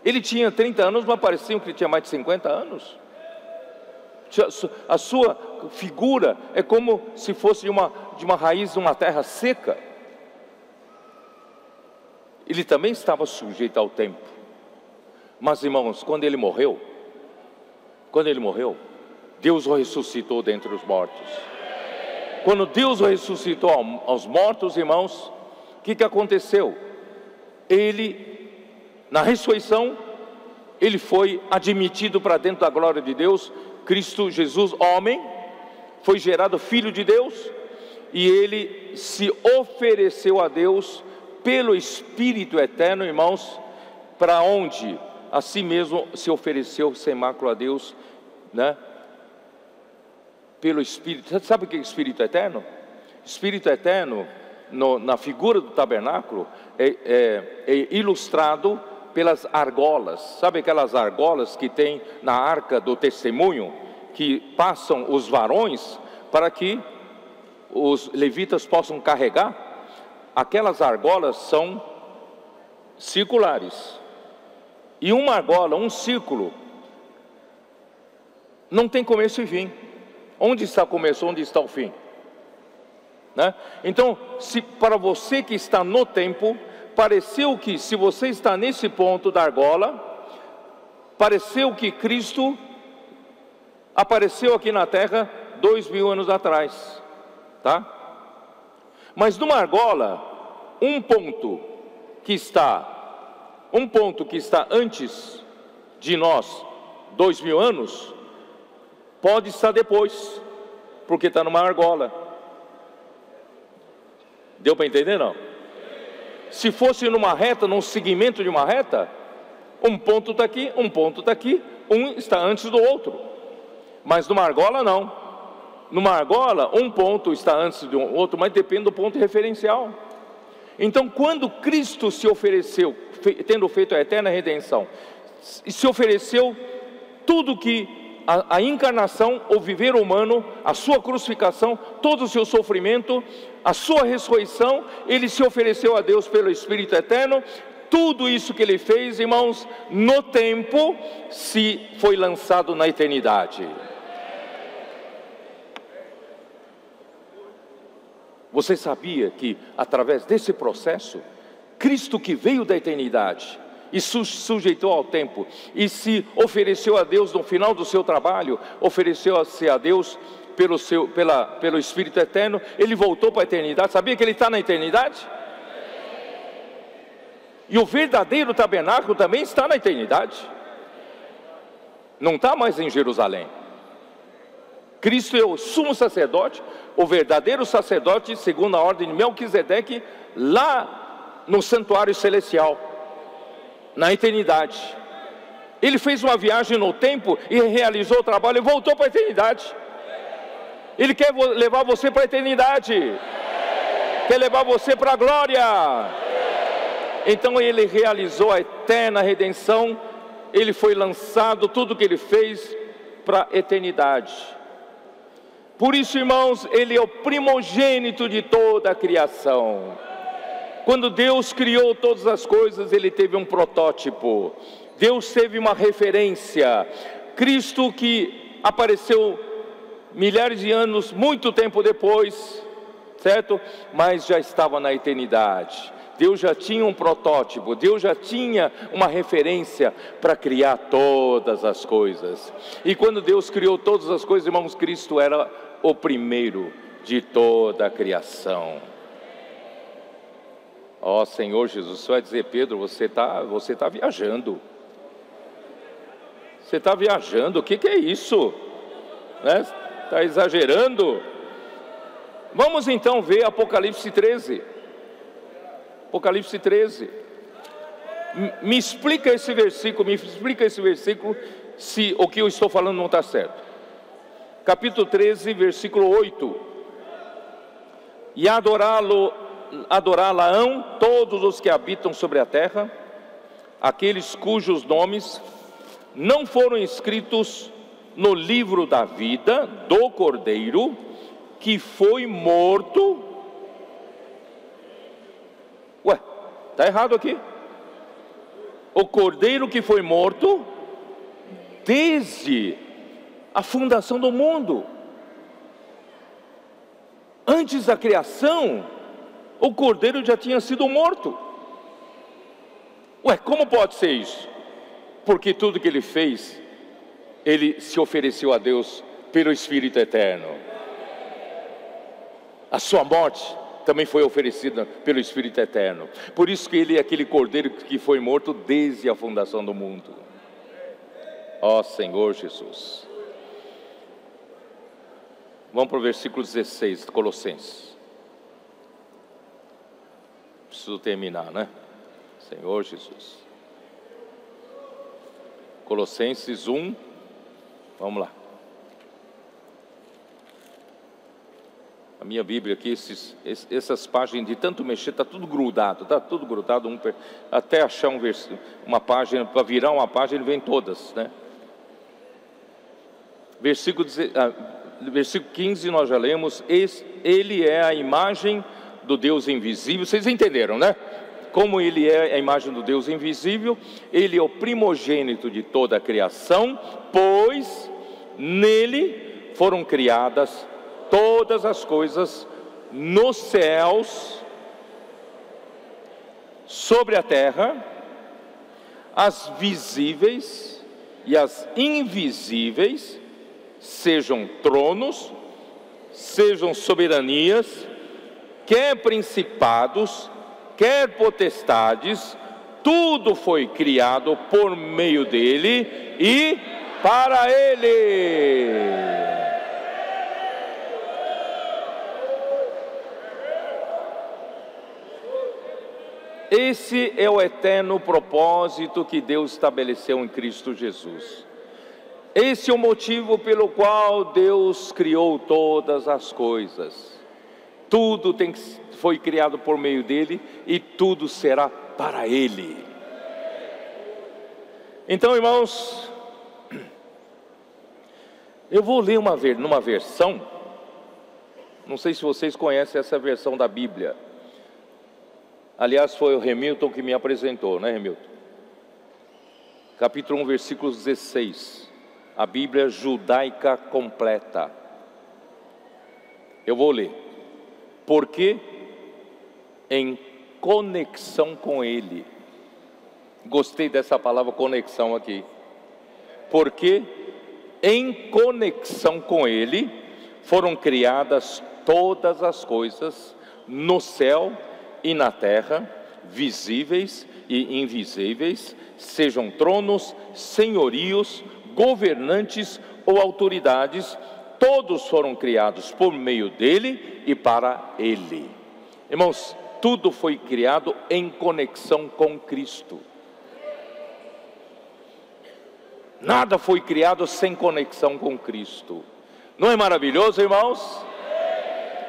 ele tinha 30 anos, mas parecia que ele tinha mais de 50 anos. A sua figura é como se fosse de uma raiz de uma terra seca. Ele também estava sujeito ao tempo. Mas, irmãos, quando ele morreu, Deus o ressuscitou dentre os mortos. Quando Deus o ressuscitou aos mortos, irmãos, o que aconteceu? Ele, na ressurreição, ele foi admitido para dentro da glória de Deus. Cristo Jesus, homem, foi gerado filho de Deus, e ele se ofereceu a Deus pelo Espírito eterno, irmãos, para onde a si mesmo se ofereceu sem mácula a Deus, né? Pelo Espírito. Você sabe o que é Espírito eterno? Espírito eterno, na figura do tabernáculo, é ilustrado pelas argolas. Sabe aquelas argolas que tem na arca do testemunho, que passam os varões para que os levitas possam carregar? Aquelas argolas são circulares, e uma argola, um círculo, não tem começo e fim. Onde está o começo, onde está o fim, né? Então, se para você que está no tempo, pareceu que, se você está nesse ponto da argola, pareceu que Cristo apareceu aqui na terra 2000 anos atrás, tá? Mas numa argola, um ponto que está antes de nós, 2000 anos, pode estar depois, porque está numa argola. Deu para entender, não? Se fosse numa reta, num segmento de uma reta, um ponto está aqui, um ponto está aqui, um está antes do outro. Mas numa argola não. Numa argola, um ponto está antes do outro, mas depende do ponto referencial. Então, quando Cristo se ofereceu, tendo feito a eterna redenção, se ofereceu tudo que a encarnação, o viver humano, a sua crucificação, todo o seu sofrimento, a sua ressurreição, ele se ofereceu a Deus pelo Espírito eterno. Tudo isso que ele fez, irmãos, no tempo, se foi lançado na eternidade. Você sabia que através desse processo, Cristo, que veio da eternidade e sujeitou ao tempo, e se ofereceu a Deus no final do seu trabalho, ofereceu-se a Deus pelo Espírito eterno, ele voltou para a eternidade. Sabia que ele está na eternidade? E o verdadeiro tabernáculo também está na eternidade, não está mais em Jerusalém. Cristo é o sumo sacerdote, o verdadeiro sacerdote, segundo a ordem de Melquisedeque, lá no santuário celestial, na eternidade. Ele fez uma viagem no tempo e realizou o trabalho e voltou para a eternidade. Ele quer levar você para a eternidade, quer levar você para a glória. Então ele realizou a eterna redenção, ele foi lançado, tudo que ele fez para a eternidade. Por isso, irmãos, ele é o primogênito de toda a criação. Quando Deus criou todas as coisas, ele teve um protótipo. Deus teve uma referência. Cristo, que apareceu milhares de anos, muito tempo depois, certo? Mas já estava na eternidade. Deus já tinha um protótipo, Deus já tinha uma referência para criar todas as coisas. E quando Deus criou todas as coisas, irmãos, Cristo era o primeiro de toda a criação. Ó Senhor Jesus, você vai dizer: Pedro, você tá viajando. Você está viajando, o que é isso? Está exagerando? Vamos então ver Apocalipse 13. Apocalipse 13. Me explica esse versículo, se o que eu estou falando não está certo. Capítulo 13, versículo 8. E adorá-la-ão todos os que habitam sobre a terra, aqueles cujos nomes não foram escritos no livro da vida do Cordeiro, que foi morto. Ué, está errado aqui. O Cordeiro que foi morto desde a fundação do mundo. Antes da criação, o Cordeiro já tinha sido morto. Ué, como pode ser isso? Porque tudo que ele fez, ele se ofereceu a Deus pelo Espírito Eterno. A sua morte também foi oferecida pelo Espírito Eterno. Por isso que ele é aquele Cordeiro que foi morto desde a fundação do mundo. Ó Senhor Jesus. Vamos para o versículo 16 de Colossenses. Preciso terminar, né? Senhor Jesus. Colossenses 1, vamos lá. A minha Bíblia aqui, essas páginas de tanto mexer, está tudo grudado, até achar uma página, para virar uma página, ele vem todas, né? Versículo 15 nós já lemos. Ele é a imagem do Deus invisível. Vocês entenderam, né? Como ele é a imagem do Deus invisível, ele é o primogênito de toda a criação, pois nele foram criadas todas as coisas nos céus, sobre a terra, as visíveis e as invisíveis, sejam tronos, sejam soberanias, quer principados, quer potestades, tudo foi criado por meio dele e para ele. Esse é o eterno propósito que Deus estabeleceu em Cristo Jesus. Esse é o motivo pelo qual Deus criou todas as coisas. Tudo foi criado por meio dele e tudo será para ele. Então, irmãos, eu vou ler numa versão, não sei se vocês conhecem essa versão da Bíblia. Aliás, foi o Remilton que me apresentou, né, Remilton? Capítulo 1, versículo 16. A Bíblia judaica completa. Eu vou ler. Porque em conexão com ele. Gostei dessa palavra conexão aqui. Porque em conexão com ele foram criadas todas as coisas no céu e na terra, visíveis e invisíveis, sejam tronos, senhorios, governantes ou autoridades, todos foram criados por meio dele e para ele. Irmãos, tudo foi criado em conexão com Cristo. Nada foi criado sem conexão com Cristo. Não é maravilhoso, irmãos?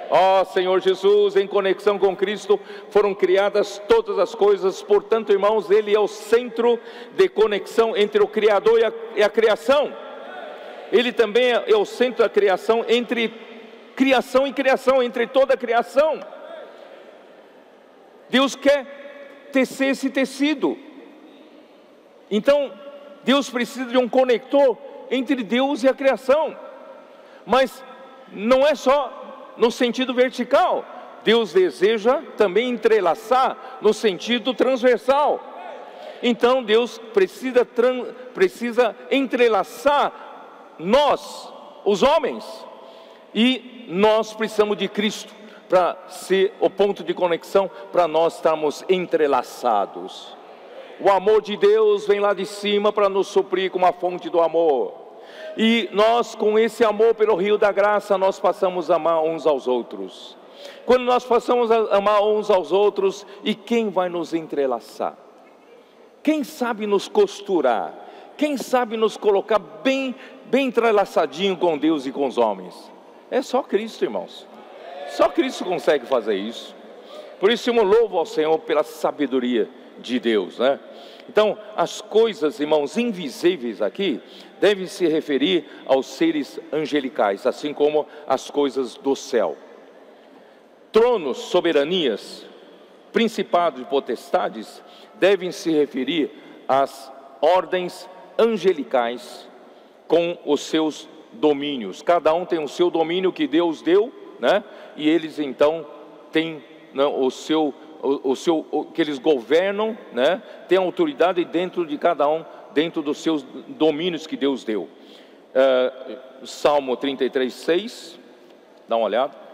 Ó Senhor Jesus, em conexão com Cristo foram criadas todas as coisas. Portanto, irmãos, ele é o centro de conexão entre o Criador e a criação. Ele também é o centro da criação, entre criação e criação, entre toda a criação. Deus quer tecer esse tecido. Então, Deus precisa de um conector entre Deus e a criação. Mas não é só no sentido vertical. Deus deseja também entrelaçar no sentido transversal. Então Deus precisa entrelaçar nós, os homens, e nós precisamos de Cristo para ser o ponto de conexão, para nós estarmos entrelaçados. O amor de Deus vem lá de cima para nos suprir com uma fonte do amor, e nós, com esse amor pelo rio da graça, nós passamos a amar uns aos outros. Quando nós passamos a amar uns aos outros, e quem vai nos entrelaçar? Quem sabe nos costurar? Quem sabe nos colocar bem entrelaçadinho com Deus e com os homens? É só Cristo, irmãos. Só Cristo consegue fazer isso. Por isso eu louvo ao Senhor pela sabedoria de Deus, né? Então, as coisas, irmãos, invisíveis aqui devem se referir aos seres angelicais, assim como as coisas do céu. Tronos, soberanias, principados e potestades devem se referir às ordens angelicais com os seus domínios. Cada um tem o seu domínio que Deus deu, né? E eles então têm, né, que eles governam, né? Tem autoridade dentro de cada um, dentro dos seus domínios que Deus deu. Salmo 33:6, dá uma olhada.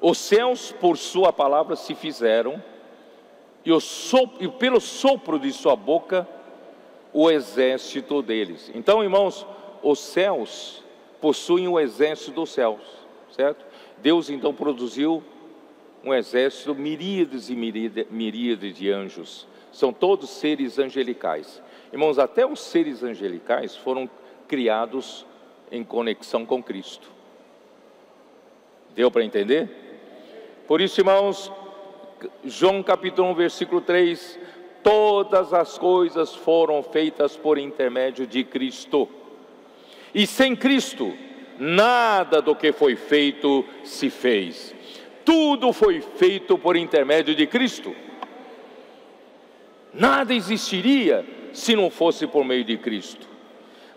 Os céus por sua palavra se fizeram, e pelo sopro de sua boca o exército deles. Então, irmãos, os céus possuem o exército dos céus, certo? Deus então produziu um exército, miríades e miríades de anjos. São todos seres angelicais. Irmãos, até os seres angelicais foram criados em conexão com Cristo. Deu para entender? Por isso, irmãos, João capítulo 1, versículo 3, todas as coisas foram feitas por intermédio de Cristo, e sem Cristo, nada do que foi feito se fez. Tudo foi feito por intermédio de Cristo. Nada existiria se não fosse por meio de Cristo.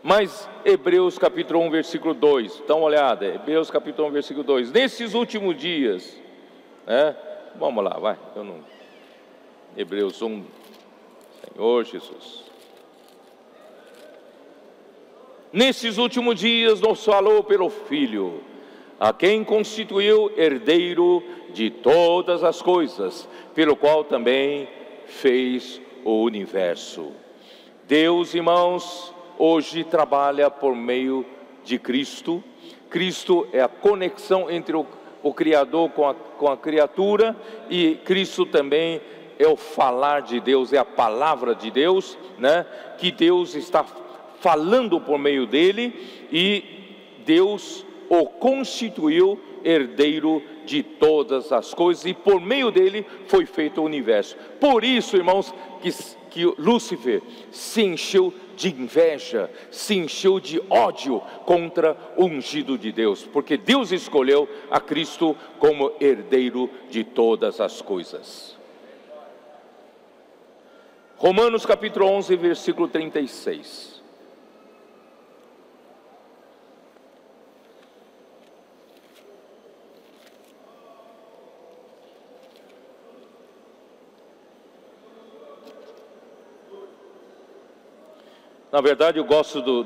Mas Hebreus capítulo 1, versículo 2, dá uma olhada, Hebreus capítulo 1, versículo 2, nesses últimos dias, né? Vamos lá, vai, Hebreus 1, Senhor Jesus. Nesses últimos dias nos falou pelo Filho, a quem constituiu herdeiro de todas as coisas, pelo qual também fez o universo. Deus, irmãos, hoje trabalha por meio de Cristo. Cristo é a conexão entre o Criador com a criatura, e Cristo também é o falar de Deus, é a palavra de Deus, né? Que Deus está falando por meio dele, e Deus o constituiu herdeiro de todas as coisas, e por meio dele foi feito o universo. Por isso, irmãos, que Lúcifer se encheu de inveja, se encheu de ódio contra o ungido de Deus, porque Deus escolheu a Cristo como herdeiro de todas as coisas. Romanos capítulo 11, versículo 36. Na verdade, eu gosto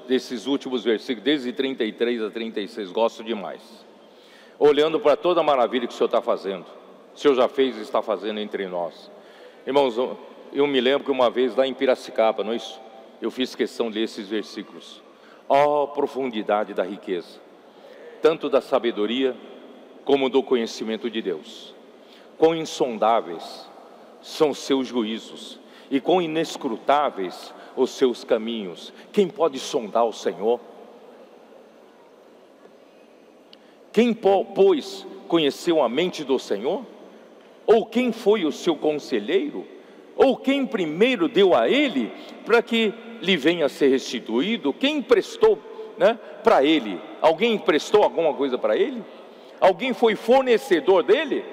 desses últimos versículos, desde 33 a 36, gosto demais. Olhando para toda a maravilha que o Senhor está fazendo, o Senhor já fez e está fazendo entre nós. Irmãos, eu me lembro que uma vez lá em Piracicaba, não é isso? Eu fiz questão de ler esses versículos. Ó, profundidade da riqueza, tanto da sabedoria como do conhecimento de Deus. Quão insondáveis são os seus juízos, e quão inescrutáveis os seus caminhos. Quem pode sondar o Senhor? Quem, pois, conheceu a mente do Senhor? Ou quem foi o seu conselheiro? Ou quem primeiro deu a ele, para que lhe venha a ser restituído? Quem prestou né, para ele. Alguém emprestou alguma coisa para ele? Alguém foi fornecedor dele?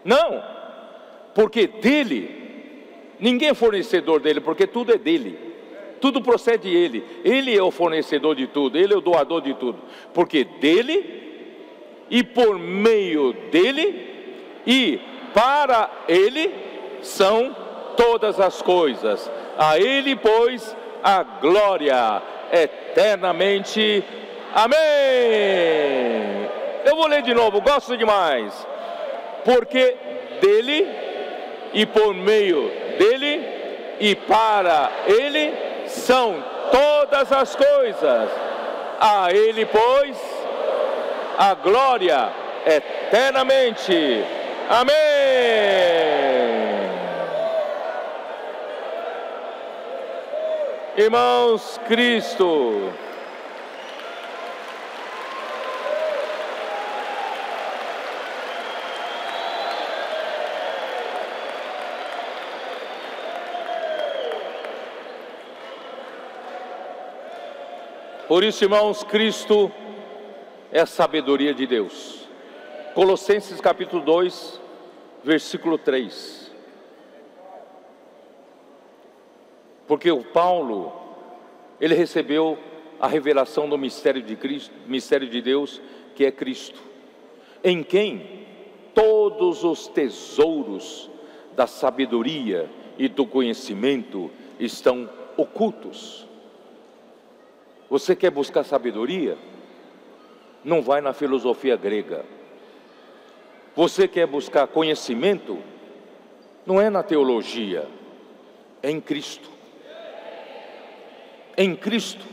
Não, porque dele, ninguém é fornecedor dele, porque tudo é dele, tudo procede dele. Ele é o fornecedor de tudo, ele é o doador de tudo, porque dele e por meio dele e para ele são todas as coisas. A ele, pois, a glória eternamente. Amém. Eu vou ler de novo, gosto demais. Porque dele e por meio dele e para ele são todas as coisas. A ele, pois, a glória eternamente. Amém. Irmãos, Cristo por isso, irmãos, Cristo é a sabedoria de Deus. Colossenses capítulo 2, versículo 3. Porque o Paulo, ele recebeu a revelação do mistério de Cristo, mistério de Deus, que é Cristo, em quem todos os tesouros da sabedoria e do conhecimento estão ocultos. Você quer buscar sabedoria? Não vai na filosofia grega. Você quer buscar conhecimento? Não é na teologia, é em Cristo. Em Cristo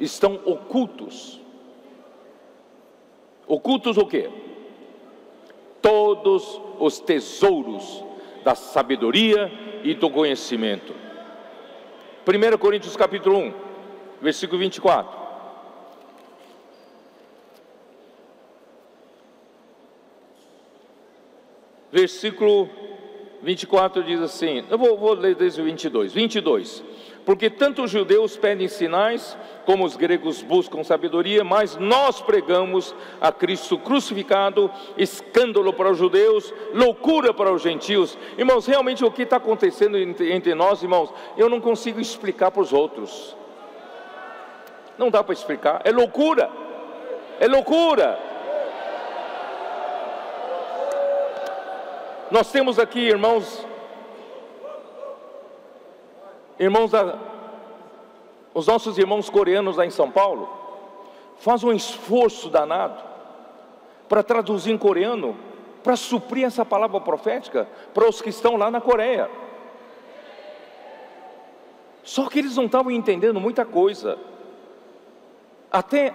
estão ocultos. Ocultos o quê? Todos os tesouros da sabedoria e do conhecimento. 1 Coríntios capítulo 1, versículo 24. Versículo 24 diz assim, eu vou ler desde o 22. Porque tanto os judeus pedem sinais, como os gregos buscam sabedoria, mas nós pregamos a Cristo crucificado, escândalo para os judeus, loucura para os gentios. Irmãos, realmente o que está acontecendo entre nós, irmãos, eu não consigo explicar para os outros. Não dá para explicar, é loucura, é loucura. Nós temos aqui, irmãos, os nossos irmãos coreanos lá em São Paulo, fazem um esforço danado para traduzir em coreano, para suprir essa palavra profética para os que estão lá na Coreia. Só que eles não estavam entendendo muita coisa. Até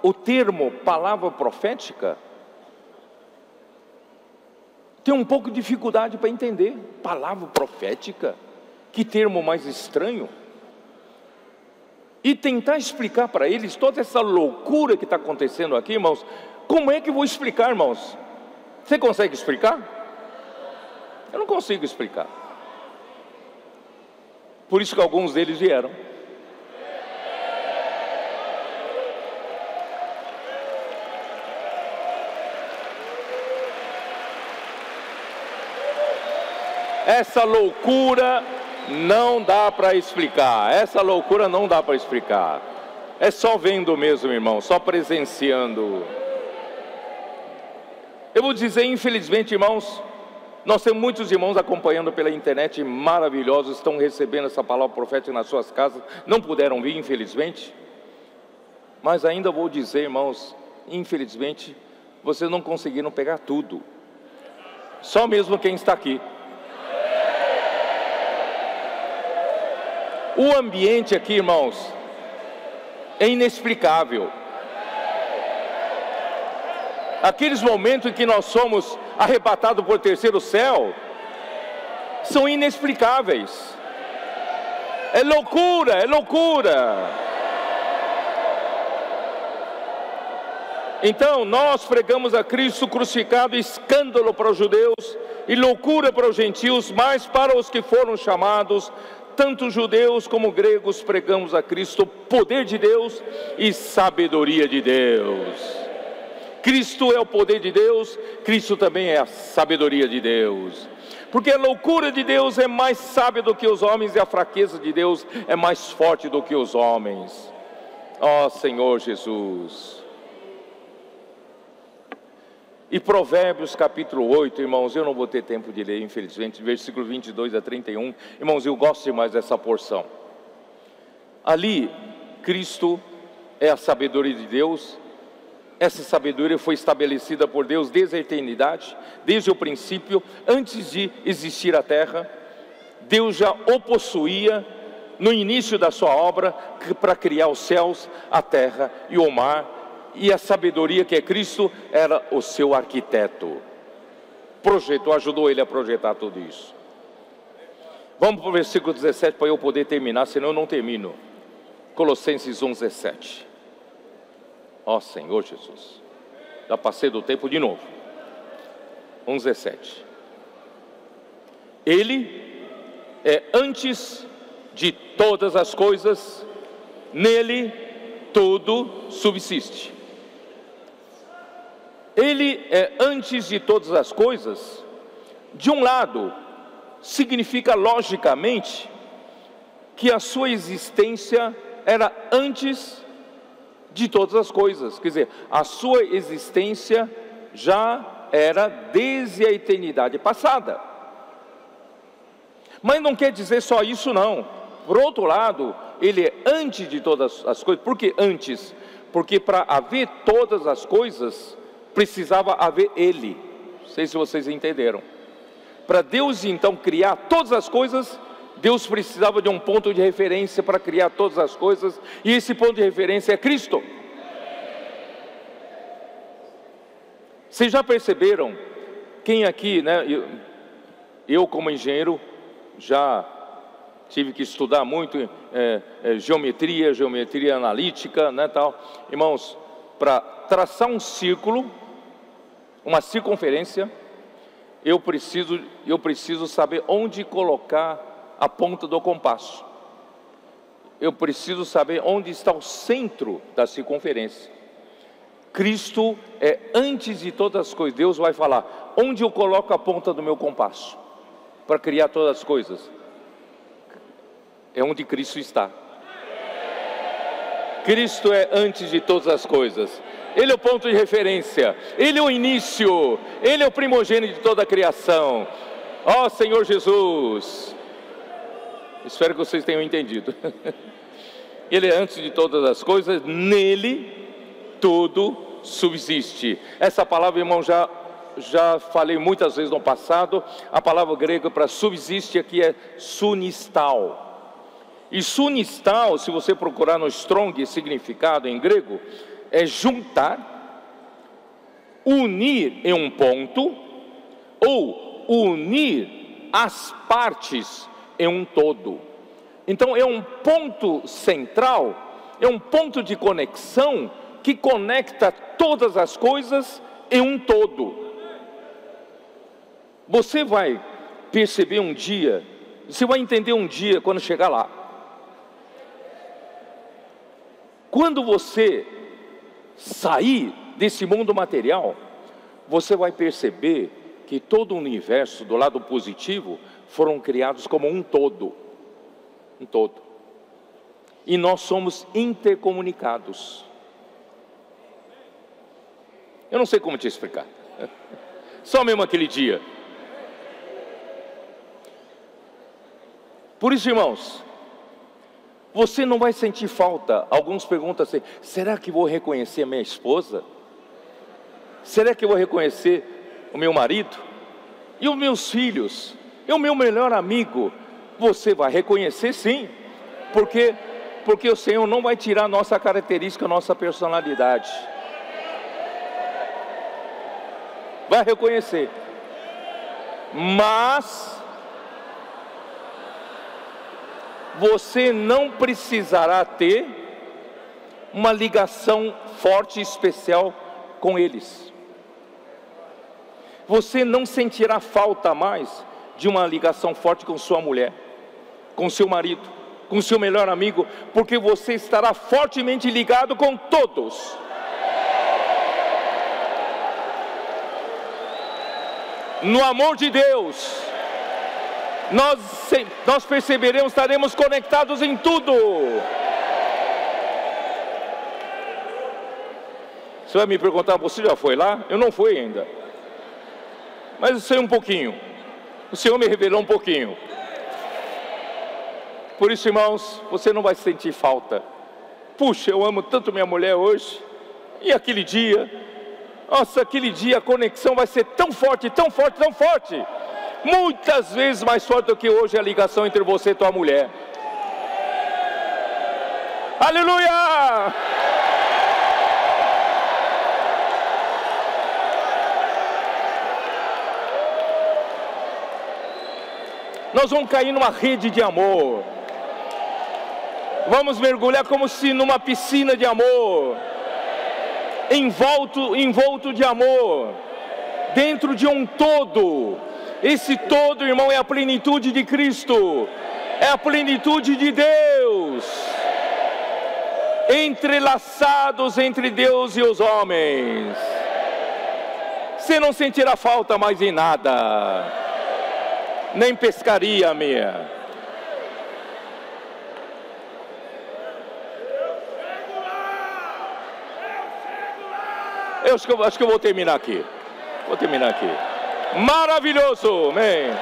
o termo palavra profética tem um pouco de dificuldade para entender. Palavra profética, que termo mais estranho. E tentar explicar para eles toda essa loucura que está acontecendo aqui, irmãos. Como é que eu vou explicar, irmãos? Você consegue explicar? Eu não consigo explicar. Por isso que alguns deles vieram. Essa loucura não dá para explicar. Essa loucura não dá para explicar. É só vendo mesmo, irmão, só presenciando. Eu vou dizer, infelizmente, irmãos, nós temos muitos irmãos acompanhando pela internet, maravilhosos, estão recebendo essa palavra profética nas suas casas, não puderam vir, infelizmente. Mas ainda vou dizer, irmãos, infelizmente, vocês não conseguiram pegar tudo. Só mesmo quem está aqui. O ambiente aqui, irmãos, é inexplicável. Aqueles momentos em que nós somos arrebatados por terceiro céu são inexplicáveis. É loucura, é loucura. Então nós pregamos a Cristo crucificado, escândalo para os judeus e loucura para os gentios, mas para os que foram chamados, tanto judeus como gregos pregamos a Cristo, poder de Deus e sabedoria de Deus. Cristo é o poder de Deus, Cristo também é a sabedoria de Deus. Porque a loucura de Deus é mais sábia do que os homens, e a fraqueza de Deus é mais forte do que os homens. Ó Senhor Jesus. E Provérbios capítulo 8, irmãos, eu não vou ter tempo de ler, infelizmente, versículo 22 a 31. Irmãos, eu gosto demais dessa porção. Ali, Cristo é a sabedoria de Deus. Essa sabedoria foi estabelecida por Deus desde a eternidade, desde o princípio, antes de existir a terra. Deus já o possuía no início da sua obra, para criar os céus, a terra e o mar. E a sabedoria que é Cristo era o seu arquiteto. Projetou, ajudou ele a projetar tudo isso. Vamos para o versículo 17 para eu poder terminar, senão eu não termino. Colossenses 1:17. Ó Senhor Jesus, já passei do tempo de novo. 1:17. Ele é antes de todas as coisas, nele tudo subsiste. Ele é antes de todas as coisas. De um lado, significa logicamente que a sua existência era antes de todas as coisas. Quer dizer, a sua existência já era desde a eternidade passada. Mas não quer dizer só isso não. Por outro lado, ele é antes de todas as coisas. Por que antes? Porque para haver todas as coisas, precisava haver ele. Não sei se vocês entenderam. Para Deus então criar todas as coisas, Deus precisava de um ponto de referência para criar todas as coisas, e esse ponto de referência é Cristo. Vocês já perceberam? Quem aqui, né? Eu como engenheiro já tive que estudar muito geometria analítica, né, tal. Irmãos, para traçar um círculo, uma circunferência, eu preciso saber onde colocar a ponta do compasso. Eu preciso saber onde está o centro da circunferência. Cristo é antes de todas as coisas. Deus vai falar, onde eu coloco a ponta do meu compasso para criar todas as coisas? É onde Cristo está. Cristo é antes de todas as coisas. Ele é o ponto de referência, Ele é o início, Ele é o primogênito de toda a criação. Ó Senhor Jesus, espero que vocês tenham entendido. Ele é antes de todas as coisas, nele tudo subsiste. Essa palavra, irmão, já falei muitas vezes no passado. A palavra grega para subsiste aqui é sunistal. E sunistal, se você procurar no Strong, significado em grego, é juntar, unir em um ponto, ou unir as partes em um todo. Então é um ponto central, é um ponto de conexão que conecta todas as coisas em um todo. Você vai perceber um dia, você vai entender um dia quando chegar lá. Quando você sair desse mundo material, você vai perceber que todo o universo, do lado positivo, foram criados como um todo. Um todo. E nós somos intercomunicados. Eu não sei como te explicar. Só mesmo aquele dia. Por isso, irmãos, você não vai sentir falta. Alguns perguntam assim, será que vou reconhecer a minha esposa? Será que eu vou reconhecer o meu marido? E os meus filhos? E o meu melhor amigo? Você vai reconhecer sim. Porque o Senhor não vai tirar a nossa característica, a nossa personalidade. Vai reconhecer. Mas você não precisará ter uma ligação forte e especial com eles. Você não sentirá falta mais de uma ligação forte com sua mulher, com seu marido, com seu melhor amigo, porque você estará fortemente ligado com todos. No amor de Deus, nós perceberemos, estaremos conectados em tudo. Você vai me perguntar, você já foi lá? Eu não fui ainda, mas eu sei um pouquinho. O Senhor me revelou um pouquinho. Por isso, irmãos, você não vai sentir falta. Puxa, eu amo tanto minha mulher hoje. E aquele dia, nossa, aquele dia a conexão vai ser tão forte, tão forte, tão forte. Muitas vezes mais forte do que hoje a ligação entre você e tua mulher. Aleluia! Nós vamos cair numa rede de amor. Vamos mergulhar como se numa piscina de amor, envolto de amor, dentro de um todo. Esse todo, irmão, é a plenitude de Cristo, é a plenitude de Deus, entrelaçados entre Deus e os homens. Você não sentirá falta mais em nada, nem pescaria minha. Eu acho que eu vou terminar aqui. Maravilhoso, amém.